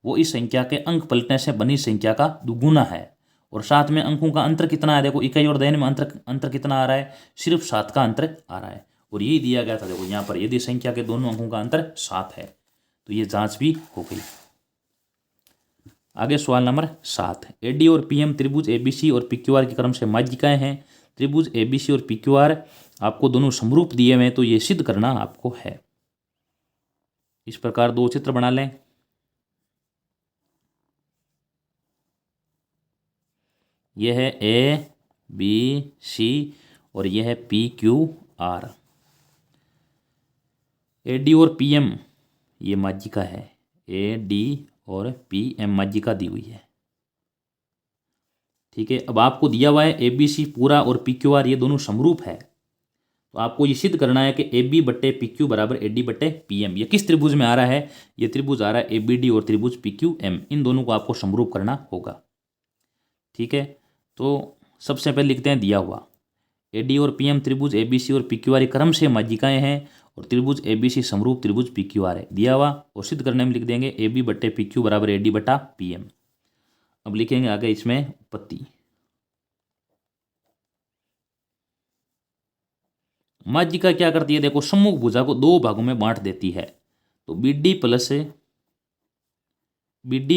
वो इस संख्या के अंक पलटने से बनी संख्या का दुगुना है। और साथ में अंकों का अंतर कितना है, देखो इकाई और दाई में अंतर कितना आ रहा है, सिर्फ 7 का अंतर आ रहा है और यही दिया गया था। देखो यहाँ पर यदि संख्या के दोनों अंकों का अंतर 7 है तो ये जांच भी हो गई। आगे सवाल नंबर 7। एडी और पीएम त्रिभुज एबीसी और पीक्यूआर के क्रम से माध्यिकाएं हैं। त्रिभुज एबीसी और पीक्यूआर आपको दोनों समरूप दिए हुए हैं, तो ये सिद्ध करना आपको है। इस प्रकार 2 चित्र बना लें। यह है ए बी सी और यह है पी क्यू आर। एडी और पीएम ये माध्यिका है, ए डी और पी एम माध्यिका दी हुई है, ठीक है। अब आपको दिया हुआ है ए बी सी पूरा और पी क्यू आर ये दोनों समरूप है, तो आपको ये सिद्ध करना है कि ए बी बट्टे पी क्यू बराबर ए डी बट्टे पी एम। ये किस त्रिभुज में आ रहा है? ये त्रिभुज आ रहा है ए बी डी और त्रिभुज पी क्यू एम। इन दोनों को आपको समरूप करना होगा। ठीक है, तो सबसे पहले लिखते हैं दिया हुआ ए डी और पी एम त्रिभुज ए बी सी और पी क्यू आर ये क्रम से माध्यिकाएं हैं और त्रिभुज ए बी सी समरूप त्रिभुज पी क्यू आर है। दिया हुआ और सिद्ध करने में लिख देंगे ए बी बट्टे पी क्यू बराबर ए डी बटा पी एम। अब लिखेंगे आगे इसमें उत्पत्ति। माध्यिका क्या करती है? देखो, सम्मुख भुजा को दो भागों में बांट देती है। तो B D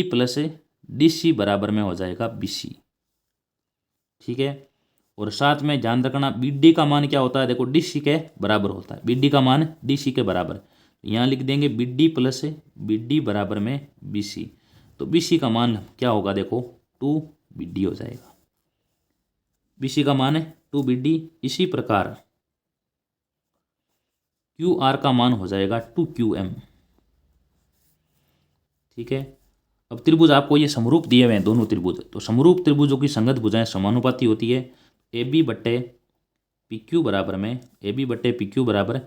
plus D C बराबर में हो जाएगा बी सी। ठीक है, और साथ में ध्यान रखना बी डी का मान क्या होता है? देखो, डी सी के बराबर होता है। बी डी का मान डी सी के बराबर। यहाँ लिख देंगे B D plus B D बराबर में बी सी। तो बी सी का मान क्या होगा? देखो, 2 बी डी हो जाएगा। बी सी का मान है 2 बी डी। इसी प्रकार क्यू आर का मान हो जाएगा 2 क्यू एम। ठीक है, अब त्रिभुज आपको ये समरूप दिए हुए हैं दोनों त्रिभुज। तो समरूप त्रिभुजों की संगत भुजाएं समानुपाती होती है। ए बी बट्टे पी क्यू बराबर में ए बी बट्टे पी क्यू बराबर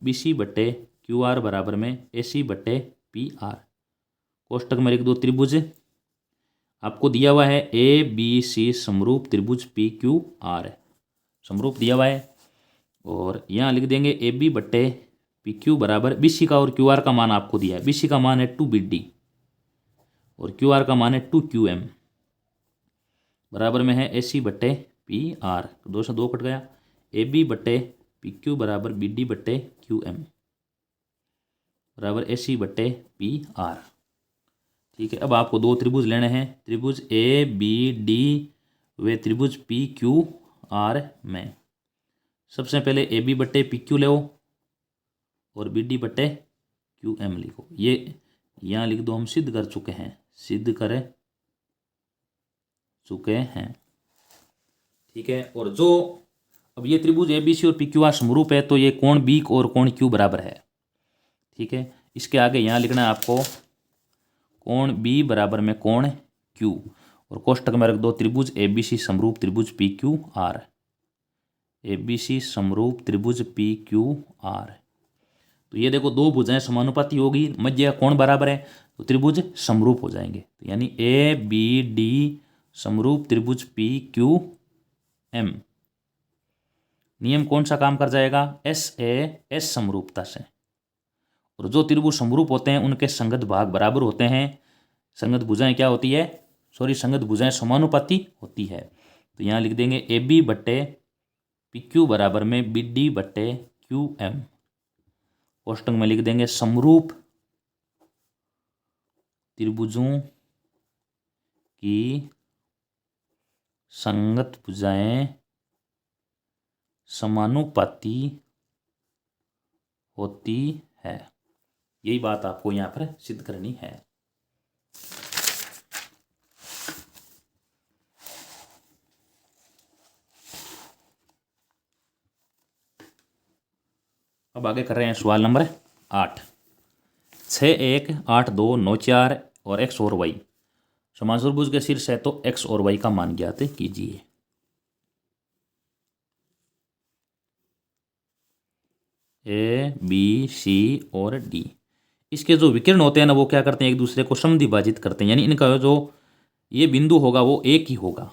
बी सी बट्टे क्यू आर बराबर में ए सी बट्टे पी आर। कोष्टक में लिख दो त्रिभुज आपको दिया हुआ है ए बी सी समरूप त्रिभुज पी क्यू आर समरूप दिया हुआ है। और यहाँ लिख देंगे ए बी बट्टे पी क्यू बराबर बी सी का और क्यू आर का मान आपको दिया है। बी सी का मान है 2 बी डी और क्यू आर का मान है 2 क्यू एम बराबर में है ए सी बट्टे पी आर। 2 से 2 कट गया। ए बी बट्टे पी क्यू बराबर बी डी बट्टे क्यू एम बराबर ए सी बट्टे पी आर। ठीक है, अब आपको दो त्रिभुज लेने हैं। त्रिभुज ए बी डी वे त्रिभुज पी क्यू आर में सबसे पहले ए बी बट्टे पी क्यू लो और बी डी बट्टे क्यू एम लिखो। ये यहाँ लिख दो, हम सिद्ध कर चुके हैं, सिद्ध कर चुके हैं। ठीक है, और जो अब ये त्रिभुज ए बी सी और पी क्यू आर समरूप है तो ये कोण बी और कोण क्यू बराबर है। ठीक है, इसके आगे यहाँ लिखना है आपको कोण बी बराबर में कोण क्यू और कोष्टक में रख दो त्रिभुज ए बी सी समरूप त्रिभुज P Q R. A B C समरूप त्रिभुज पी क्यू आर। तो ये देखो, दो भुजाएं समानुपाती होगी, मध्य का कोण बराबर है तो त्रिभुज समरूप हो जाएंगे। तो यानी ए बी डी समरूप त्रिभुज पी क्यू एम। नियम कौन सा काम कर जाएगा? एस ए एस समरूपता से। और जो त्रिभुज समरूप होते हैं उनके संगत भाग बराबर होते हैं। संगत भुजाएं क्या होती है? संगत भुजाएं समानुपाती होती है। तो यहाँ लिख देंगे ए बी बट्टे पी क्यू बराबर में बी डी बट्टे क्यू एम। कोष्टक में लिख देंगे समरूप त्रिभुजों की संगत भुजाएं समानुपाती होती है। यही बात आपको यहाँ पर सिद्ध करनी है। अब आगे कर रहे हैं सवाल नंबर 8। 6 1 8 2 9 4 और x और y समान चतुर्भुज के शीर्ष है तो x और y का मान ज्ञात कीजिए। ए बी सी और डी इसके जो विकिरण होते हैं ना वो क्या करते हैं? एक दूसरे को समद्विभाजित करते हैं, यानी इनका जो ये बिंदु होगा वो एक ही होगा।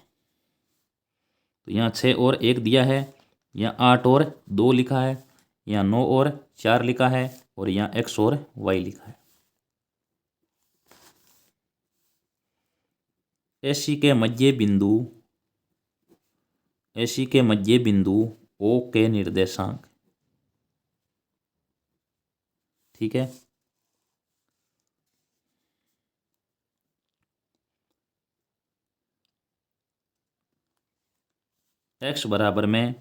तो यहाँ 6 और 1 दिया है, यहाँ 8 और 2 लिखा है, यहाँ 9 और 4 लिखा है और यहाँ x और y लिखा है। एसी के मध्य बिंदु O के निर्देशांक। ठीक है, x बराबर में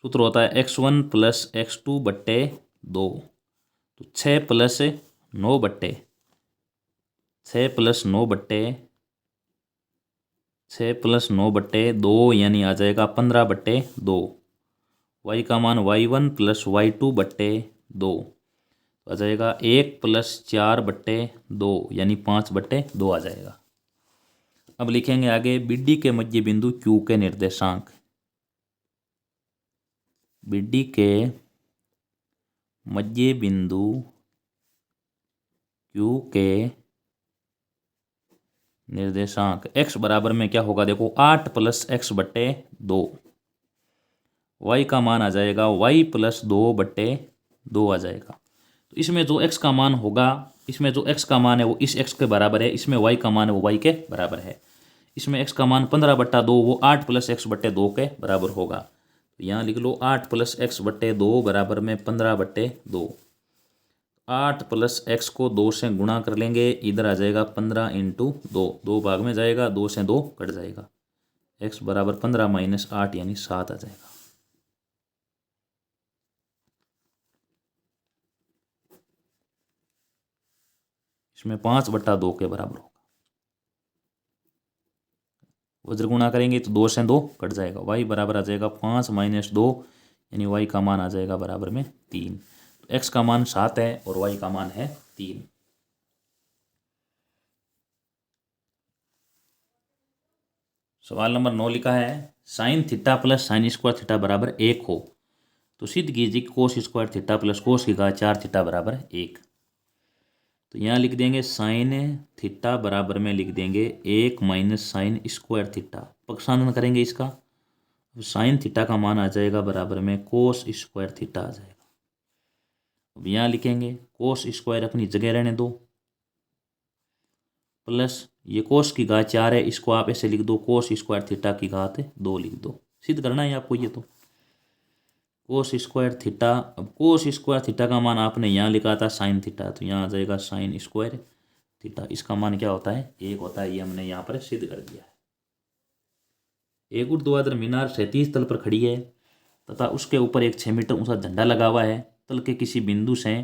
सूत्र होता है x1 प्लस x2 बट्टे 2। तो 6 प्लस 9 बट्टे 2 यानी आ जाएगा 15 बट्टे 2। y का मान y1 प्लस y2 बट्टे 2 आ जाएगा 1 प्लस 4 बट्टे 2 यानी 5 बट्टे 2 आ जाएगा। अब लिखेंगे आगे बी डी के मध्य बिंदु Q के निर्देशांक। BD के मध्य बिंदु Q के निर्देशांक x बराबर में क्या होगा, देखो 8 + x/2। y का मान आ जाएगा y + 2/2 आ जाएगा। तो इसमें जो x का मान होगा, इसमें जो x का मान है वो इस x के बराबर है, इसमें y का मान है वो y के बराबर है। इसमें x का मान 15/2 वो 8 + x/2 के बराबर होगा। तो यहाँ लिख लो 8 + x/2 बराबर में 15/2। 8 + x को 2 से गुणा कर लेंगे, इधर आ जाएगा 15 × 2, 2 भाग में जाएगा, 2 से 2 कट जाएगा, x बराबर 15 - 8 यानी 7 आ जाएगा। इसमें 5/2 के बराबर होगा। वज्र गुणा करेंगे तो 2 से 2 कट जाएगा, y बराबर आ जाएगा 5 - 2 यानी y का मान आ जाएगा बराबर में 3। तो x का मान 7 है और y का मान है 3। सवाल नंबर 9 लिखा है sin θ + sin² θ बराबर 1 हो तो सिद्ध कीजिए कि cos² θ + cos की घात 4 θ बराबर 1। तो यहाँ लिख देंगे sin θ बराबर में लिख देंगे 1 - sin² θ। पक्षांतरण करेंगे इसका, sin θ का मान आ जाएगा बराबर में cos² θ आ जाएगा। अब यहाँ लिखेंगे cos² अपनी जगह रहने दो, प्लस ये cos की घात 4 है, इसको आप ऐसे लिख दो cos² θ की घात 2 लिख दो। सिद्ध करना है आपको ये, तो cos² θ। अब cos² θ का मान आपने यहाँ लिखा था sin θ, तो यहाँ आ जाएगा sin² θ। इसका मान क्या होता है, 1 होता है। ये हमने यहाँ पर सिद्ध कर दिया है। एक ऊर्ध्वाधर मीनार 37 तल पर खड़ी है तथा उसके ऊपर एक 6 मीटर ऊंचा झंडा लगा हुआ है। तल के किसी बिंदु से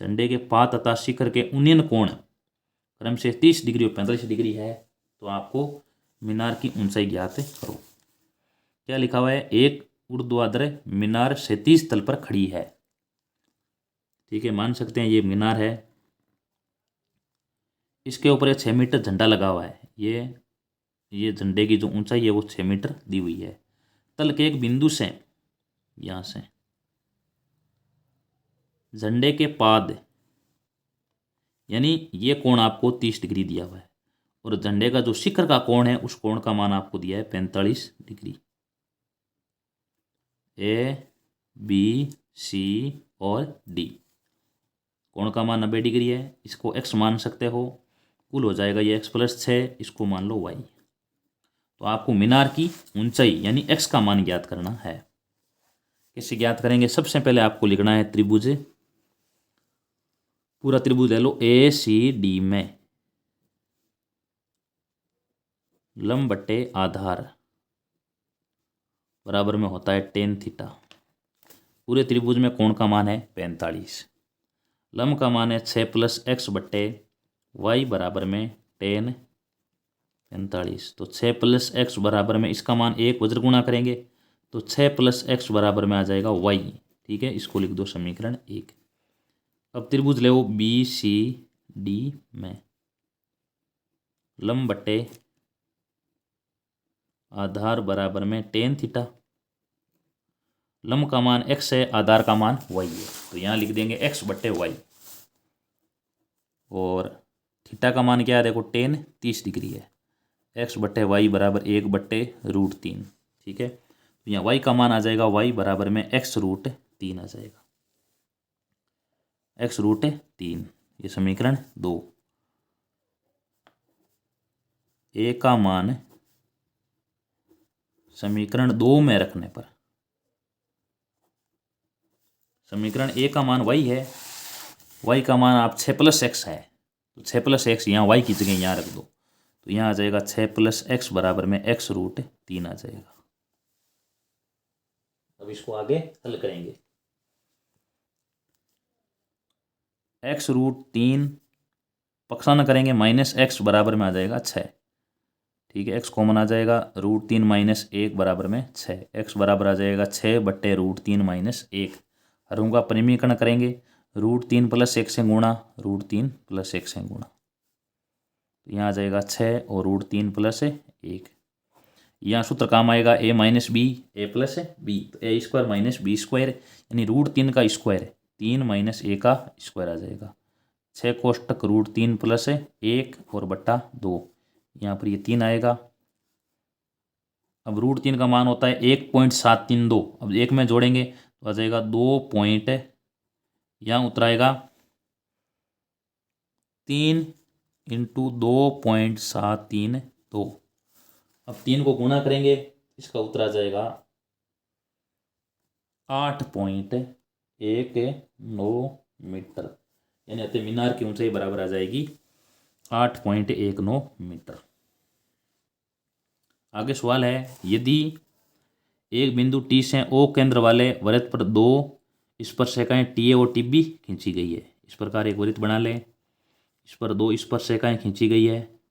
झंडे के पात तथा शिखर के उन्नयन कोण क्रम से 30 डिग्री और 45 डिग्री है। तो आपको मीनार की ऊंचाई ज्ञात करो। क्या लिखा हुआ है, एक ऊर्ध्वाधर मीनार 37 तल पर खड़ी है। ठीक है, मान सकते हैं ये मीनार है, इसके ऊपर एक 6 मीटर झंडा लगा हुआ है। ये झंडे की जो ऊंचाई है वो 6 मीटर दी हुई है। तल के एक बिंदु से, यहाँ से झंडे के पाद यानी ये कोण आपको 30 डिग्री दिया हुआ है और झंडे का जो शिखर का कोण है उस कोण का मान आपको दिया है 45 डिग्री। A, B, C और D कोण का मान 90 डिग्री है। इसको x मान सकते हो, कुल हो जाएगा ये x + 6, इसको मान लो y। तो आपको मीनार की ऊंचाई यानी x का मान ज्ञात करना है। कैसे ज्ञात करेंगे, सबसे पहले आपको लिखना है त्रिभुज, पूरा त्रिभुज ले लो ACD में लंब बट्टे आधार बराबर में होता है tan θ। पूरे त्रिभुज में कोण का मान है 45, लंब का मान है 6 + x/y बराबर में tan 45। तो 6 + x बराबर में इसका मान 1, वज्र गुणा करेंगे तो 6 + x बराबर में आ जाएगा y। ठीक है, इसको लिख दो समीकरण 1। अब त्रिभुज ले BCD में लंब बट्टे आधार बराबर में tan θ। लंब का मान x है, आधार का मान y है, तो यहाँ लिख देंगे x/y। और थीटा का मान क्या है, देखो tan 30 डिग्री है, x/y बराबर 1/√3। ठीक है, तो यहाँ y का मान आ जाएगा y बराबर में x√3 आ जाएगा, x√3। ये समीकरण 2। a का मान समीकरण 2 में रखने पर, समीकरण a का मान y है, y का मान आप 6 + x है, तो 6 + x यहाँ y की जगह यहाँ रख दो, तो यहाँ आ जाएगा 6 + x बराबर में x√3 आ जाएगा। अब इसको आगे हल करेंगे। x√3 पक्षांतर करेंगे -x बराबर में आ जाएगा 6। ठीक है, x कॉमन आ जाएगा, √3 - 1 बराबर में 6, x बराबर आ जाएगा 6/√3 - 1। हरों का परिमीकरण करेंगे, √3 + 1 से गुणा, √3 + 1 से गुणा, तो यहाँ आ जाएगा 6 और √3 + 1। यहाँ सूत्र काम आएगा ए माइनस बी ए प्लस बी, तो ए स्क्वायर माइनस बी स्क्वायर यानी √3 का स्क्वायर 3 माइनस ए का स्क्वायर आ जाएगा। 6 कोष्टक √3 प्लस 1 और बट्टा 2, यहाँ पर ये 3 आएगा। अब √3 का मान होता है 1.732, अब एक में जोड़ेंगे तो आ जाएगा 2 पॉइंट, यहाँ उतराएगा 3 इंटू 2.732। अब 3 को गुणा करेंगे, इसका उत्तर आ जाएगा 8.19 मीटर, यानी अतः मीनार की ऊंचाई बराबर आ जाएगी 8.19 मीटर। आगे सवाल है, यदि एक बिंदु टी से ओ केंद्र वाले वृत्त पर 2 स्पर्शरेखाएं टी ए और टी बी खींची गई है। इस प्रकार एक वृत्त बना लें, इस पर 2 स्पर्शरेखाएं खींची गई है,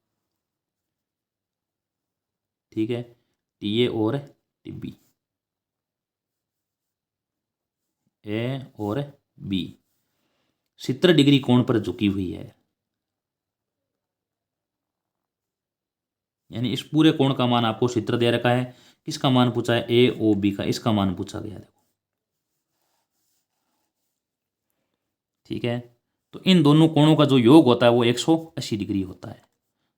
ठीक है, टी ए और टी बी, ए और बी 70 डिग्री कोण पर झुकी हुई है, यानी इस पूरे कोण का मान आपको सूत्र दे रखा है। किसका मान पूछा है? ए ओ बी का, इसका मान पूछा गया, देखो, ठीक है। तो इन दोनों कोणों का जो योग होता है वो 180 डिग्री होता है।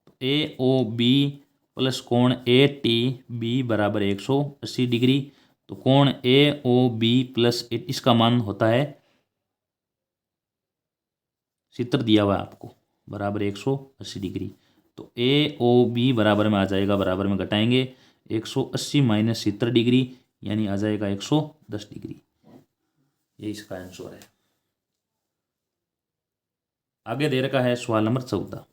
तो ए ओ बी प्लस कोण ए टी बी बराबर 180 डिग्री। तो कोण ए ओ बी प्लस इसका मान होता है, सूत्र दिया हुआ है आपको, बराबर 180 डिग्री। तो ए ओ बी बराबर में आ जाएगा, बराबर में घटाएंगे 180 माइनस 70 डिग्री, यानी आ जाएगा 110 डिग्री। ये इसका आंसर है। आगे दे रखा है सवाल नंबर 14।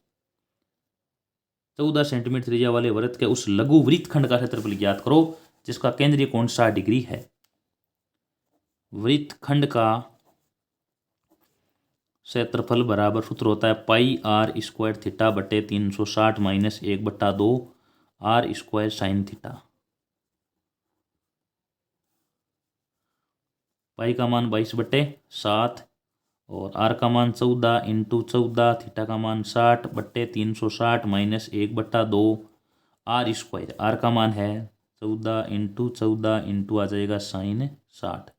14 सेंटीमीटर त्रिज्या वाले वृत्त के उस लघु वृत्तखंड का क्षेत्रफल ज्ञात करो जिसका केंद्रीय कोण 60 डिग्री है। वृत्तखंड का क्षेत्रफल बराबर सूत्र होता है पाई आर स्क्वायर थीटा बटे 360 minus 1/2 r square sine theta. Pi का मान 22/7 और आर का मान 14 इंटू 14, थीटा का मान 60 बट्टे 360 माइनस 1/2 आर स्क्वायर। आर का मान है 14 इंटू 14 इंटू आ जाएगा साइन 60।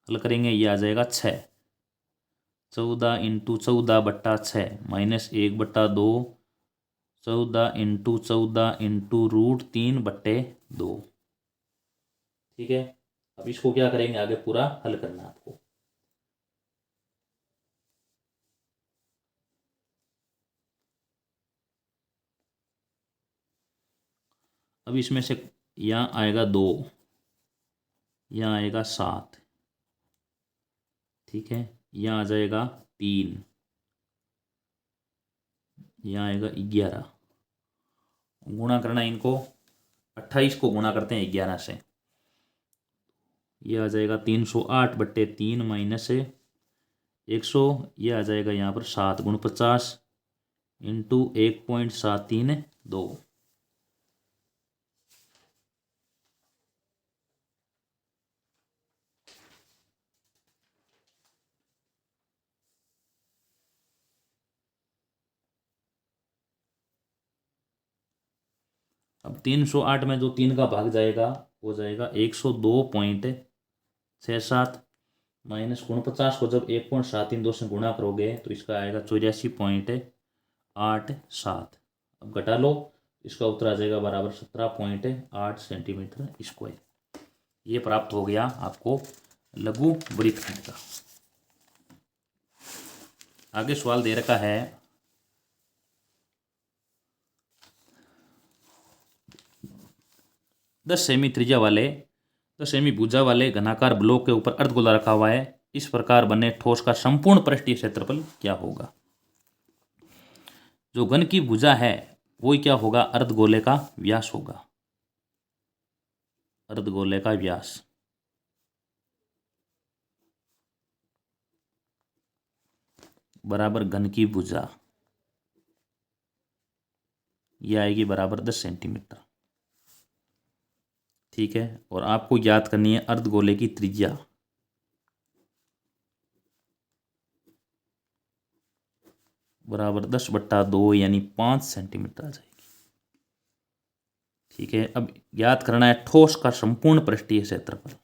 हल करेंगे, ये आ जाएगा 6। 14 इंटू 14 बट्टा 6 माइनस 1/2, 14 इंटू 14 इंटू √3/2, ठीक है। अब इसको क्या करेंगे, आगे पूरा हल करना है आपको। अब इसमें से यहाँ आएगा 2, यहाँ आएगा 7, ठीक है, यहाँ आ जाएगा 3, यहाँ आएगा 11। गुणा करना इनको, 28 को गुणा करते हैं 11 से, ये आ जाएगा 308/3 माइनस 100, ये आ जाएगा यहाँ पर 7 × 50 इंटू 1.732। अब 308 में जो 3 का भाग जाएगा हो जाएगा 102.67 माइनस 49 को जब 1.732 से गुणा करोगे तो इसका आएगा 84.87। अब घटा लो, इसका उत्तर आ जाएगा बराबर 17.8 सेंटीमीटर स्क्वायर। ये प्राप्त हो गया आपको लघु वृत्तखंड का। आगे सवाल दे रखा है, 10 सेमी त्रिज्या वाले 10 सेमी भुजा वाले घनाकार ब्लॉक के ऊपर अर्धगोला रखा हुआ है। इस प्रकार बने ठोस का संपूर्ण पृष्ठीय क्षेत्रफल क्या होगा? जो घन की भुजा है वो क्या होगा? अर्धगोले का व्यास होगा, अर्धगोले का व्यास। बराबर घन की भुजा, ये आएगी बराबर 10 सेंटीमीटर, ठीक है। और आपको याद करनी है अर्धगोले की त्रिज्या। बराबर 10/2 यानी 5 सेंटीमीटर आ जाएगी। ठीक है, अब याद करना है ठोस का संपूर्ण पृष्ठीय क्षेत्रफल।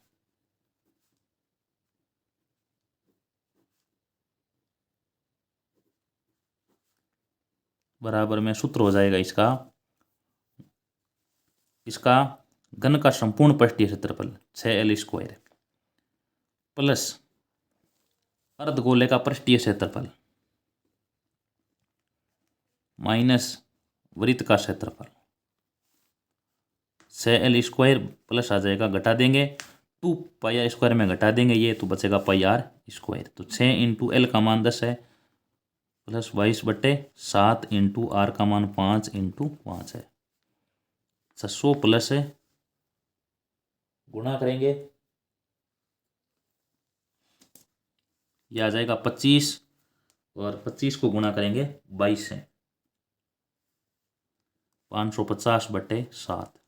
बराबर में सूत्र हो जाएगा इसका घन का संपूर्ण पृष्ठीय क्षेत्रफल 6L² प्लस अर्धगोले का पृष्ठीय क्षेत्रफल माइनस वृत्त का क्षेत्रफल 6L² प्लस आ जाएगा, घटा देंगे 2πr² में घटा देंगे ये, तो बचेगा πr²। तो 6 × L का मान 10 है प्लस 22/7 × R का मान 5 × 5 है 600 प्लस है, गुणा करेंगे यह आ जाएगा 25 और 25 को गुणा करेंगे 22 से 550/7।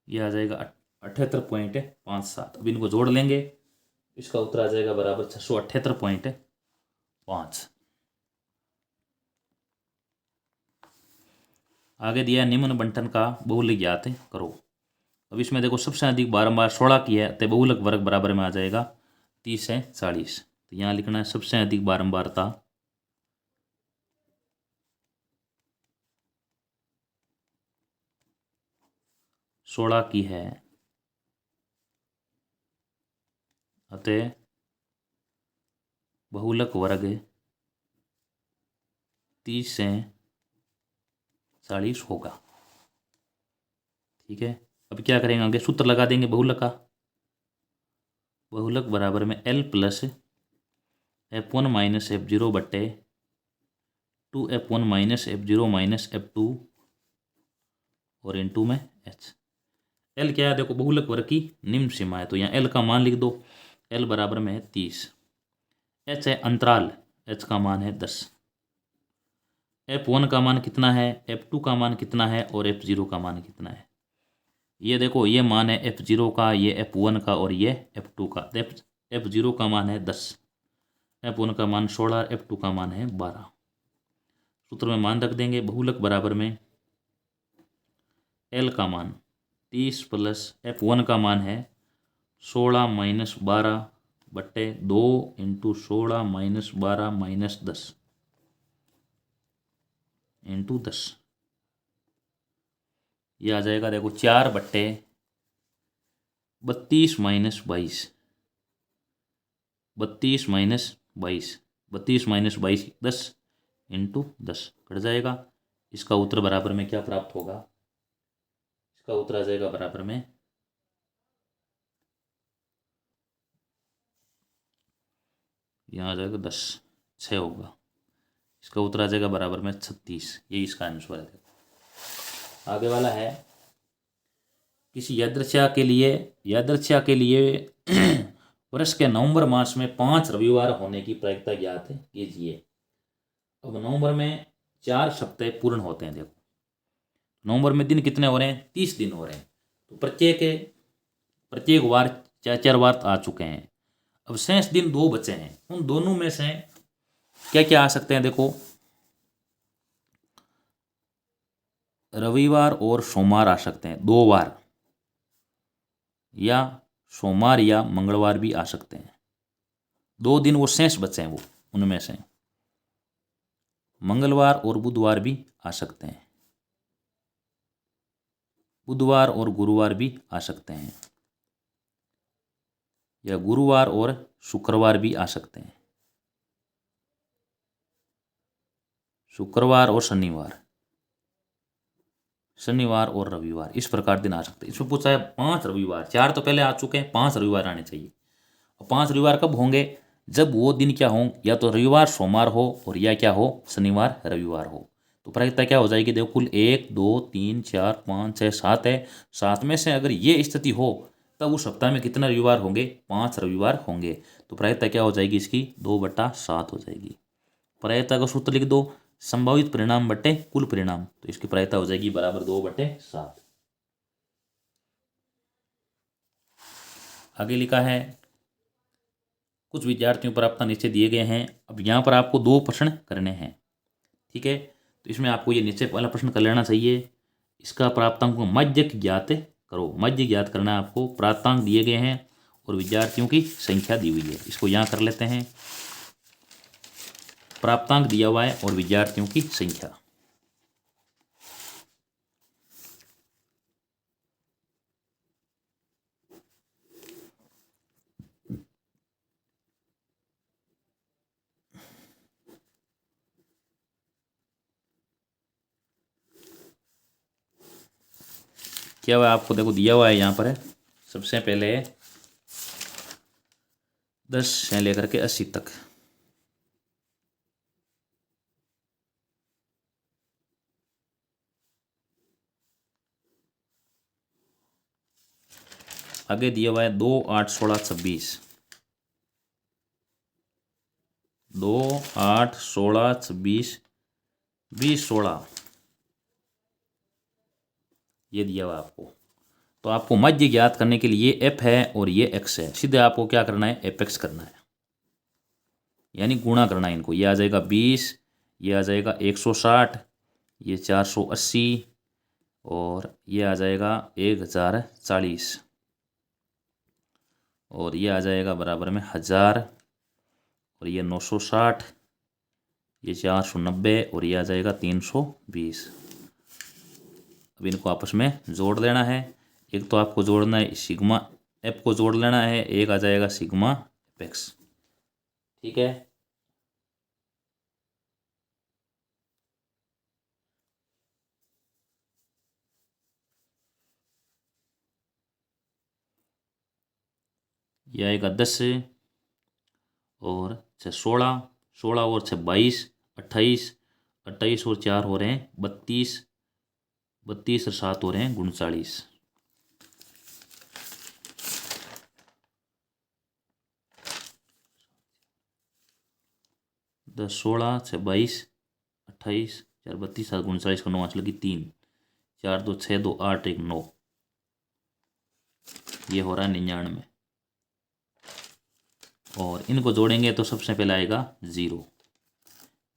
यह आ जाएगा 78.57। अब इनको जोड़ लेंगे, इसका उत्तर आ जाएगा बराबर 678.5। आगे दिया निम्न बंटन का बहुलक ज्ञात करो। अब इसमें देखो सबसे अधिक बारंबार 16 की है, तो बहुलक वर्ग बराबर में आ जाएगा 30 है 40। तो यहाँ लिखना है सबसे अधिक बारंबारता 16 की है, अतः बहुलक वर्ग 30 से 40 होगा। ठीक है, अब क्या करेंगे आगे, सूत्र लगा देंगे बहुलक का। बहुलक बराबर में L plus F1 minus F0 बट्टे 2F1 minus F0 minus F2 और इनटू में H। L क्या है, देखो बहुलक वर्ग की निम्न सीमा है, तो यहाँ L का मान लिख दो। L बराबर में है 30। H है अंतराल, H का मान है 10। F1 का मान कितना है, F2 का मान कितना है और F0 का मान कितना है। ये देखो ये मान है F0 का, ये F1 का और ये F2 का। F0 का मान है 10, F1 का मान 16, F2 का मान है 12। सूत्र में मान रख देंगे। बहुलक बराबर में L का मान 30 प्लस F1 का मान है 16 माइनस 12 बट्टे 2 × 16 माइनस 12 माइनस 10 × 10। ये आ जाएगा देखो 4/32 माइनस 22, 32 माइनस 22, 32 माइनस 22 10 × 10 कट जाएगा। इसका उत्तर बराबर में क्या प्राप्त होगा, इसका उत्तर आ जाएगा बराबर में यहाँ आ जाएगा 10, 6 होगा। इसका उत्तर आ जाएगा बराबर में 36। यही इसका आंसर है। आगे वाला है, किसी यादृच्छा के लिए वर्ष के नवंबर मास में 5 रविवार होने की प्रायिकता ज्ञात कीजिए। अब नवंबर में 4 सप्ताह पूर्ण होते हैं। देखो नवंबर में दिन कितने हो रहे हैं, 30 दिन हो रहे हैं। तो प्रत्येक वार 4 बार आ चुके हैं। अब शेष दिन 2 बचे हैं, उन दोनों में से क्या क्या आ सकते हैं। देखो रविवार और सोमवार आ सकते हैं, 2 बार, या सोमवार या मंगलवार भी आ सकते हैं। 2 दिन वो शेष बचे हैं, वो उनमें से मंगलवार और बुधवार भी आ सकते हैं। बुधवार और गुरुवार भी आ सकते हैं, या गुरुवार और शुक्रवार भी आ सकते हैं। शुक्रवार और शनिवार और रविवार, इस प्रकार दिन आ सकते हैं। इसमें पूछा है 5 रविवार, 4 तो पहले आ चुके हैं, 5 रविवार आने चाहिए। और 5 रविवार कब होंगे, जब वो दिन क्या हों, या तो रविवार सोमवार हो और या क्या हो, शनिवार रविवार हो। तो प्रायिकता क्या हो जाएगी, देखो कुल 1 2 3 4 5 6 7 है। 7 में से अगर ये स्थिति हो तब उस सप्ताह में कितने रविवार होंगे? 5 रविवार होंगे। तो प्रायिकता क्या हो जाएगी इसकी? 2/7 हो जाएगी। प्रायिकता का सूत्र लिख दो, संभावित परिणाम बटे कुल परिणाम। तो इसकी प्रायिकता हो जाएगी बराबर 2/7। आगे लिखा है कुछ विद्यार्थियों प्राप्त नीचे दिए गए हैं। अब यहाँ पर आपको 2 प्रश्न करने हैं, ठीक है। तो इसमें आपको ये नीचे वाला प्रश्न कर लेना चाहिए। इसका प्राप्तांक को मध्य ज्ञात करो। मध्य ज्ञात करना है आपको। प्राप्तांक दिए गए हैं और विद्यार्थियों की संख्या दी हुई है। इसको यहाँ कर लेते हैं। प्राप्तांक दिया हुआ है और विद्यार्थियों की संख्या। क्या हुआ आपको? देखो दिया हुआ है यहाँ पर है। सबसे पहले 10 से लेकर के 80 तक। आगे दिया हुआ है 2, 8, 16, 26। 2, 8, 16, 26, 20, 16 ये दिया हुआ आपको। तो आपको मध्य ज्ञात करने के लिए एफ है और ये एक्स है। सीधे आपको क्या करना है? एफ एक्स करना है, यानी गुणा करना है इनको। ये आ जाएगा 20, ये आ जाएगा 160, ये 480 और ये आ जाएगा 1040 और ये आ जाएगा बराबर में 1000 और ये 960, ये 490 और ये आ जाएगा 320। अब इनको आपस में जोड़ देना है। एक तो आपको जोड़ना है सिग्मा एफ को जोड़ लेना है, एक आ जाएगा सिग्मा एफ एक्स, ठीक है। यह आएगा 10 और 6 16, 16 और 6 22, 28, 28 और 4 हो रहे हैं 32, 32 और 7 हो रहे हैं 39। 10, 16, 6, 22, 28, 4, 32, 7, 39 का 9 आंच लगी 3, 4, 2, 6, 2, 8, 1, 9। ये हो रहा है 99 और इनको जोड़ेंगे तो सबसे पहले आएगा 0।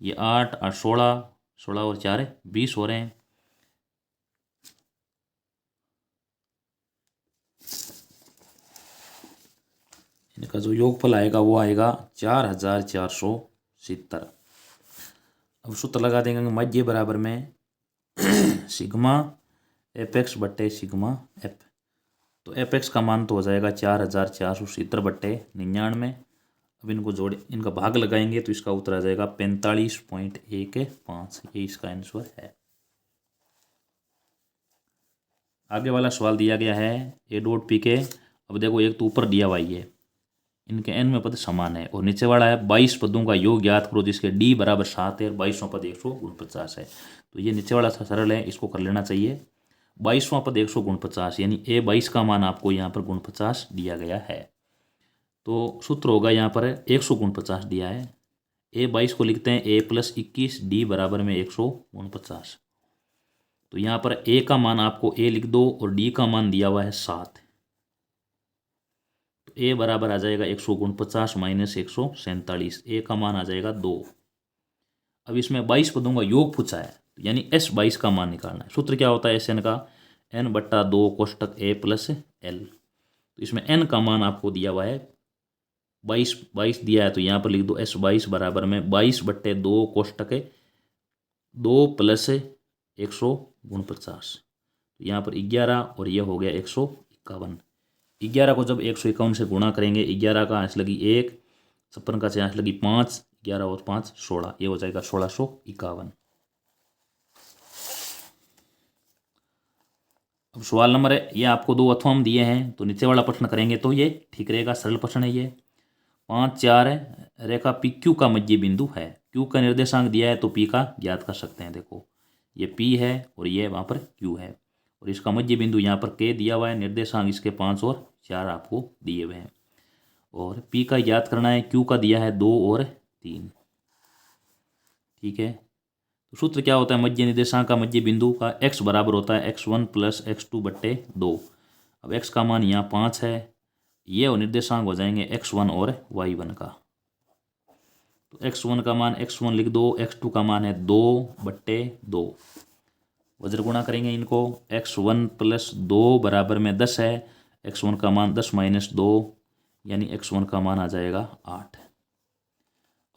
ये 8, 8, 16, 16 और 4 20 हो रहे हैं। इनका जो योगफल आएगा वो आएगा 4470। अब सूत्र लगा देंगे मध्य बराबर में सिग्मा एफ एक्स बट्टे सिग्मा एफ। तो एफ एक्स का मान तो हो जाएगा 4470/99। अब इनको जोड़े, इनका भाग लगाएंगे तो इसका उत्तर आ जाएगा 45.15। ये इसका आंसर है। आगे वाला सवाल दिया गया है ए डॉट पी के। अब देखो एक तो ऊपर दिया हुआ है, इनके n में पद समान है और नीचे वाला है 22 पदों का योग ज्ञात करो जिसके d बराबर 7 है और 22वां पद 149 है। तो ये नीचे वाला सरल है, इसको कर लेना चाहिए। 22वां पद 149 यानी a 22 का मान आपको यहाँ पर 49 दिया गया है। तो सूत्र होगा यहाँ पर 149 दिया है। a 22 को लिखते हैं a + 21 d बराबर में 149। तो यहाँ पर a का मान आपको a लिख दो और d का मान दिया हुआ है 7। तो a बराबर आ जाएगा 149 - 147। a का मान आ जाएगा 2। अब इसमें 22 पदों का योग पूछा है यानी s 22 का मान निकालना है। सूत्र क्या होता है SN का? n/2 कोष्टक a + l। तो इसमें n का मान आपको दिया हुआ है 22 दिया है। तो यहाँ पर लिख दो s 22 बराबर में 22/2 कोष्टक 2 + 149। तो यहाँ पर 11 और यह हो गया 151। 11 को जब 151 से गुणा करेंगे, 11 का आंच लगी 1, 56 का आंच लगी 5, 11 और 5 16, ये हो जाएगा 1651। अब सवाल नंबर है, ये आपको 2 अथवाम दिए हैं तो नीचे वाला प्रश्न करेंगे तो ये ठीक रहेगा। सरल प्रश्न है ये। 5, 4 है, रेखा पी क्यू का मध्य बिंदु है। क्यू का निर्देशांक दिया है तो पी का ज्ञात कर सकते हैं। देखो ये पी है और ये वहाँ पर क्यू है और इसका मध्य बिंदु यहाँ पर के दिया हुआ है, निर्देशांक इसके 5 और 4 आपको दिए हुए हैं। और पी का याद करना है, क्यू का दिया है 2 और 3। ठीक है, तो सूत्र क्या होता है मध्य निर्देशांक का मध्य बिंदु का, x बराबर होता है x1 + x2 बट्टे 2। अब x का मान यहाँ 5 है, ये और निर्देशांक हो जाएंगे x1 और y1 का। तो x1 का मान x1 लिख दो, x2 का मान है 2 बट्टे 2। वज्र गुणा करेंगे इनको, x1 + 2 बराबर में 10 है, x1 का मान 10 - 2 यानी x1 का मान आ जाएगा 8।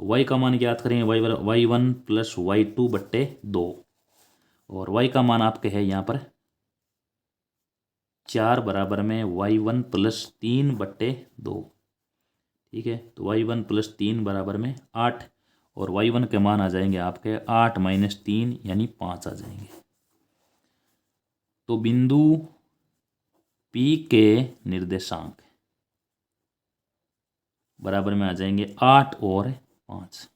y का मान ज्ञात करेंगे, y1 + y2 बट्टे 2। और y का मान आपके है यहाँ पर 4 बराबर में y1 + 3 बट्टे 2। ठीक है, तो y1 + 3 बराबर में 8 और y1 के मान आ जाएंगे आपके 8 - 3 यानी 5 आ जाएंगे। तो बिंदु P के निर्देशांक बराबर में आ जाएंगे 8 और 5।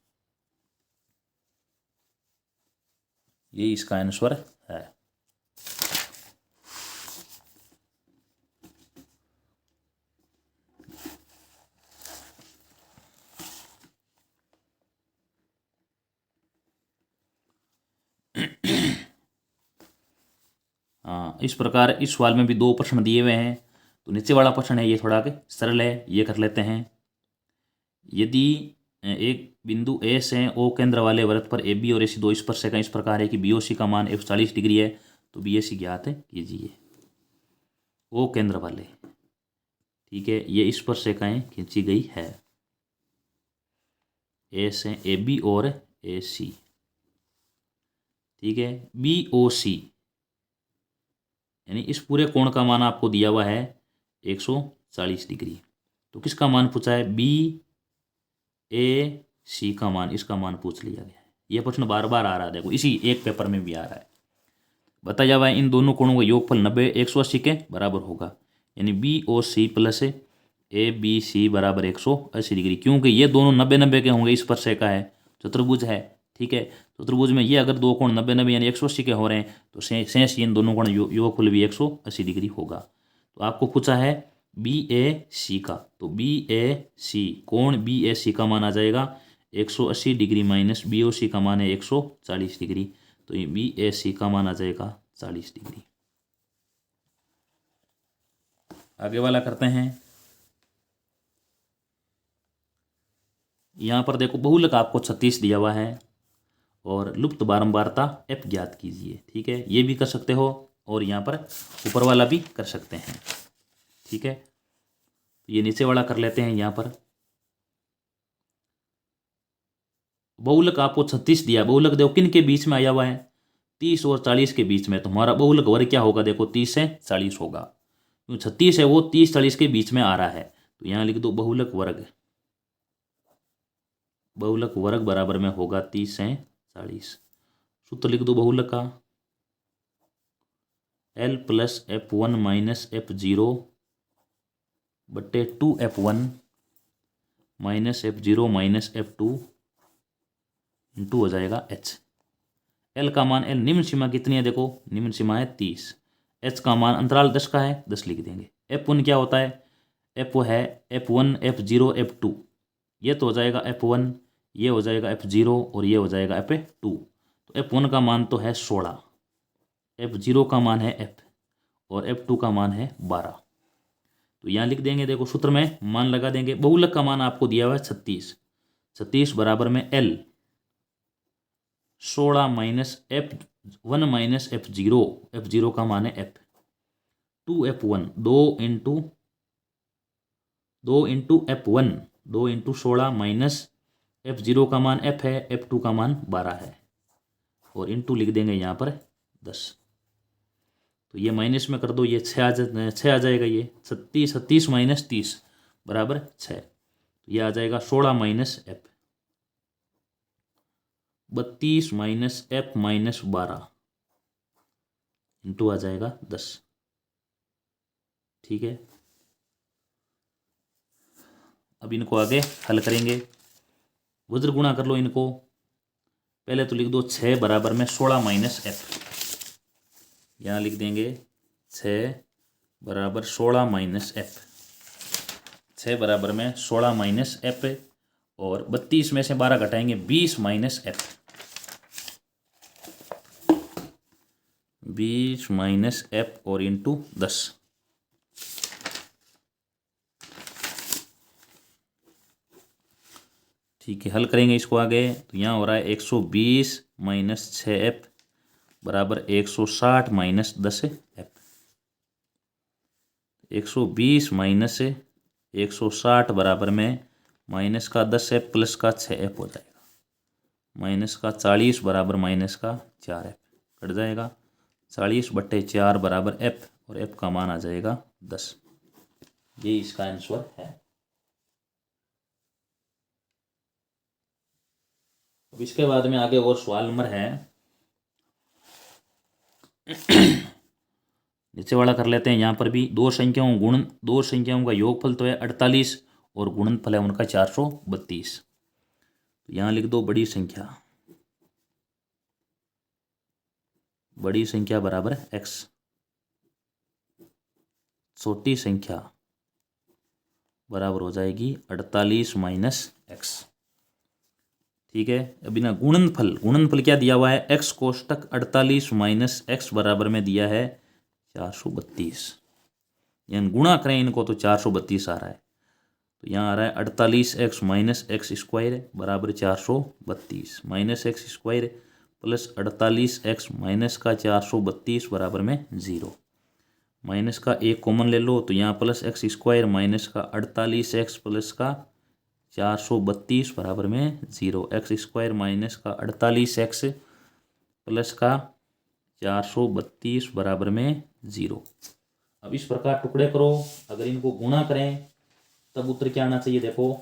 ये इसका आंसर है। हाँ, इस प्रकार इस सवाल में भी 2 प्रश्न दिए हुए हैं। तो नीचे वाला प्रश्न है ये थोड़ा सरल है, ये कर लेते हैं। यदि एक बिंदु ए से ओ केंद्र वाले वृत्त पर ए बी और AC 2 स्पर्शरेखाएं इस प्रकार है कि BOC का मान 140 डिग्री है, तो BAC ज्ञात कीजिए। ओ केंद्र वाले, ठीक है, ये स्पर्शरेखाएं खींची गई है ए से AB और AC। ठीक है, BOC यानी इस पूरे कोण का मान आपको दिया हुआ है 140 डिग्री। तो किसका मान पूछा है, BAC का मान, इसका मान पूछ लिया गया है। यह प्रश्न बार बार आ रहा है, देखो इसी एक पेपर में भी आ रहा है। बताया हुआ है इन दोनों कोणों का योगफल 90 180 के बराबर होगा, यानी BOC + ABC बराबर 180 डिग्री। क्योंकि ये दोनों 90-90 के होंगे, स्पर्शरेखा है, चतुर्भुज है। ठीक है, चतुर्भुज में ये अगर दो कोण 90-90 यानी 180 के हो रहे हैं, तो शेष इन दोनों कोण योगफल भी 180 डिग्री होगा। तो आपको पूछा है BAC का, तो BAC कोण BAC का मान आ जाएगा 180 डिग्री माइनस BOC का मान है 140 डिग्री, तो ये BAC का मान आ जाएगा 40 डिग्री। आगे वाला करते हैं। यहाँ पर देखो बहुलक आपको 36 दिया हुआ है और लुप्त बारंबारता f ज्ञात कीजिए। ठीक है, ये भी कर सकते हो और यहाँ पर ऊपर वाला भी कर सकते हैं। ठीक है, ये नीचे वाला कर लेते हैं। यहाँ पर बहुलक आपको 36 दिया, बहुलक देखो किन के बीच में आया हुआ है, 30 और 40 के बीच में। तो हमारा बहुलक वर्ग क्या होगा, देखो 30 से 40 होगा, क्योंकि 36 है वो 30-40 के बीच में आ रहा है। तो यहाँ लिख दो बहुलक वर्ग, बहुलक वर्ग बराबर में होगा 30 से 40। सूत्र लिख दो बहुलक का, L + F1 - F0 बट्टे 2F1 - F0 - F2 इंटू हो जाएगा H। L का मान, L निम्न सीमा कितनी है, देखो निम्न सीमा है 30। H का मान अंतराल 10 का है, 10 लिख देंगे। F1 क्या होता है, F है F1 F0 F2, ये तो हो जाएगा F1, ये हो जाएगा F0 और ये हो जाएगा F2। तो F1 का मान तो है 16, F0 का मान है F और F2 का मान है 12। तो यहाँ लिख देंगे, देखो सूत्र में मान लगा देंगे। बहुलक का मान आपको दिया हुआ है 36, 36 बराबर में L 16 minus F1 - F0, F0 का मान है F, 2F1 2 into F1 2 into 16 minus F0 का मान F है, F2 का मान 12 है और इंटू लिख देंगे यहाँ पर 10। तो ये माइनस में कर दो, ये 6 आ जाएगा। ये 36 माइनस 30 बराबर 6, तो ये आ जाएगा 16 माइनस F, 32 माइनस F माइनस 12 इंटू आ जाएगा 10। ठीक है, अब इनको आगे हल करेंगे। वज्र गुणा कर लो इनको। पहले तो लिख दो 6 बराबर में 16 माइनस F, यहाँ लिख देंगे 6 बराबर 16 माइनस एफ। 6 बराबर में 16 माइनस एफ और 32 में से 12 घटाएंगे 20 माइनस एफ। 20 माइनस एफ और इंटू 10। ठीक है, हल करेंगे इसको आगे तो यहाँ हो रहा है 120 माइनस 6 एफ बराबर 160 माइनस 10 एफ। 120 माइनस 160 बराबर में माइनस का 10 एफ प्लस का 6 एफ हो जाएगा। माइनस का 40 बराबर माइनस का 4 एफ कट जाएगा। 40/4 बराबर एफ और एफ का मान आ जाएगा 10। ये इसका आंसर है। अब इसके बाद में आगे और सवाल नंबर है नीचे वाला कर लेते हैं। यहाँ पर भी दो संख्याओं का योगफल तो है 48 और गुणनफल है उनका 432। तो यहाँ लिख दो बड़ी संख्या बराबर x, छोटी संख्या बराबर हो जाएगी 48 माइनस x। ठीक है, अभी ना गुणनफल क्या दिया हुआ है, x कोष्टक 48 माइनस x बराबर में दिया है 432। यानी गुणा करें इनको तो 432 आ रहा है। तो यहाँ आ रहा है 48x माइनस एक्स स्क्वायर बराबर 432 minus x square plus 48x minus का 432 बराबर में 0। माइनस का एक कॉमन ले लो तो यहाँ प्लस एक्स स्क्वायर माइनस का 48x प्लस का 432 बराबर में 0। एक्स स्क्वायर माइनस का 48x प्लस का 432 बराबर में 0। अब इस प्रकार टुकड़े करो, अगर इनको गुणा करें तब उत्तर क्या आना चाहिए। देखो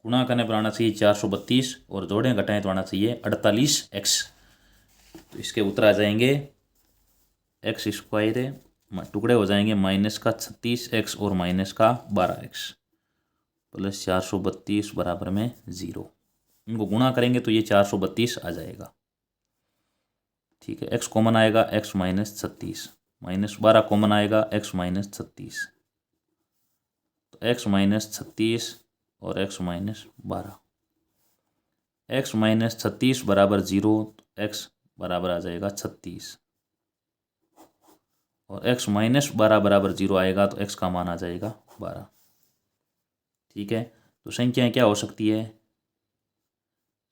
गुणा करने पर आना चाहिए 432 और जोड़ें घटाएं तो आना चाहिए 48x। तो इसके उत्तर आ जाएंगे एक्स स्क्वायर टुकड़े हो जाएंगे माइनस का 36x और माइनस का 12x प्लस 432 बराबर में 0। इनको गुणा करेंगे तो ये 432 आ जाएगा। ठीक है, x कॉमन आएगा x माइनस 36 माइनस 12 कॉमन आएगा x माइनस 36। तो x माइनस 36 और x माइनस 12। x माइनस 36 बराबर 0 तो x बराबर आ जाएगा 36 और x माइनस 12 बराबर 0 आएगा तो x का मान आ जाएगा 12। ठीक है, तो संख्याएं क्या हो सकती है,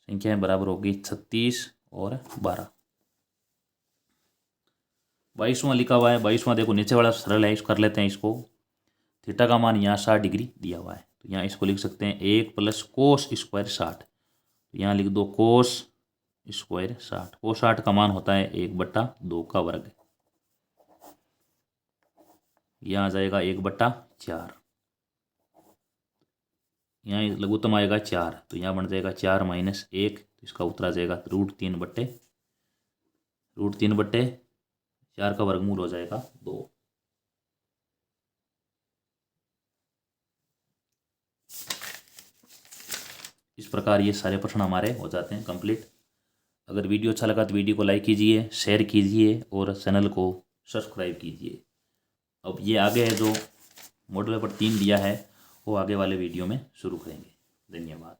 संख्याएं बराबर होगी 36 और 12। 22वां लिखा हुआ है। 22वां देखो नीचे वाला सरल है, इसको कर लेते हैं। इसको थीटा का मान यहाँ 60 डिग्री दिया हुआ है तो यहाँ इसको लिख सकते हैं 1 प्लस कोस स्क्वायर 60। तो यहाँ लिख दो कोस स्क्वायर 60। कोस 60 का मान होता है 1/2 का वर्ग। यहाँ आ जाएगा 1/4। यहाँ लघुत्तम आएगा 4 तो यहाँ बन जाएगा 4 माइनस 1। तो इसका उत्तर आ जाएगा √3/4 का वर्गमूल हो जाएगा 2। इस प्रकार ये सारे प्रश्न हमारे हो जाते हैं कंप्लीट। अगर वीडियो अच्छा लगा तो वीडियो को लाइक कीजिए, शेयर कीजिए और चैनल को सब्सक्राइब कीजिए। अब ये आगे है जो मॉडल पेपर 3 दिया है वो आगे वाले वीडियो में शुरू करेंगे। धन्यवाद।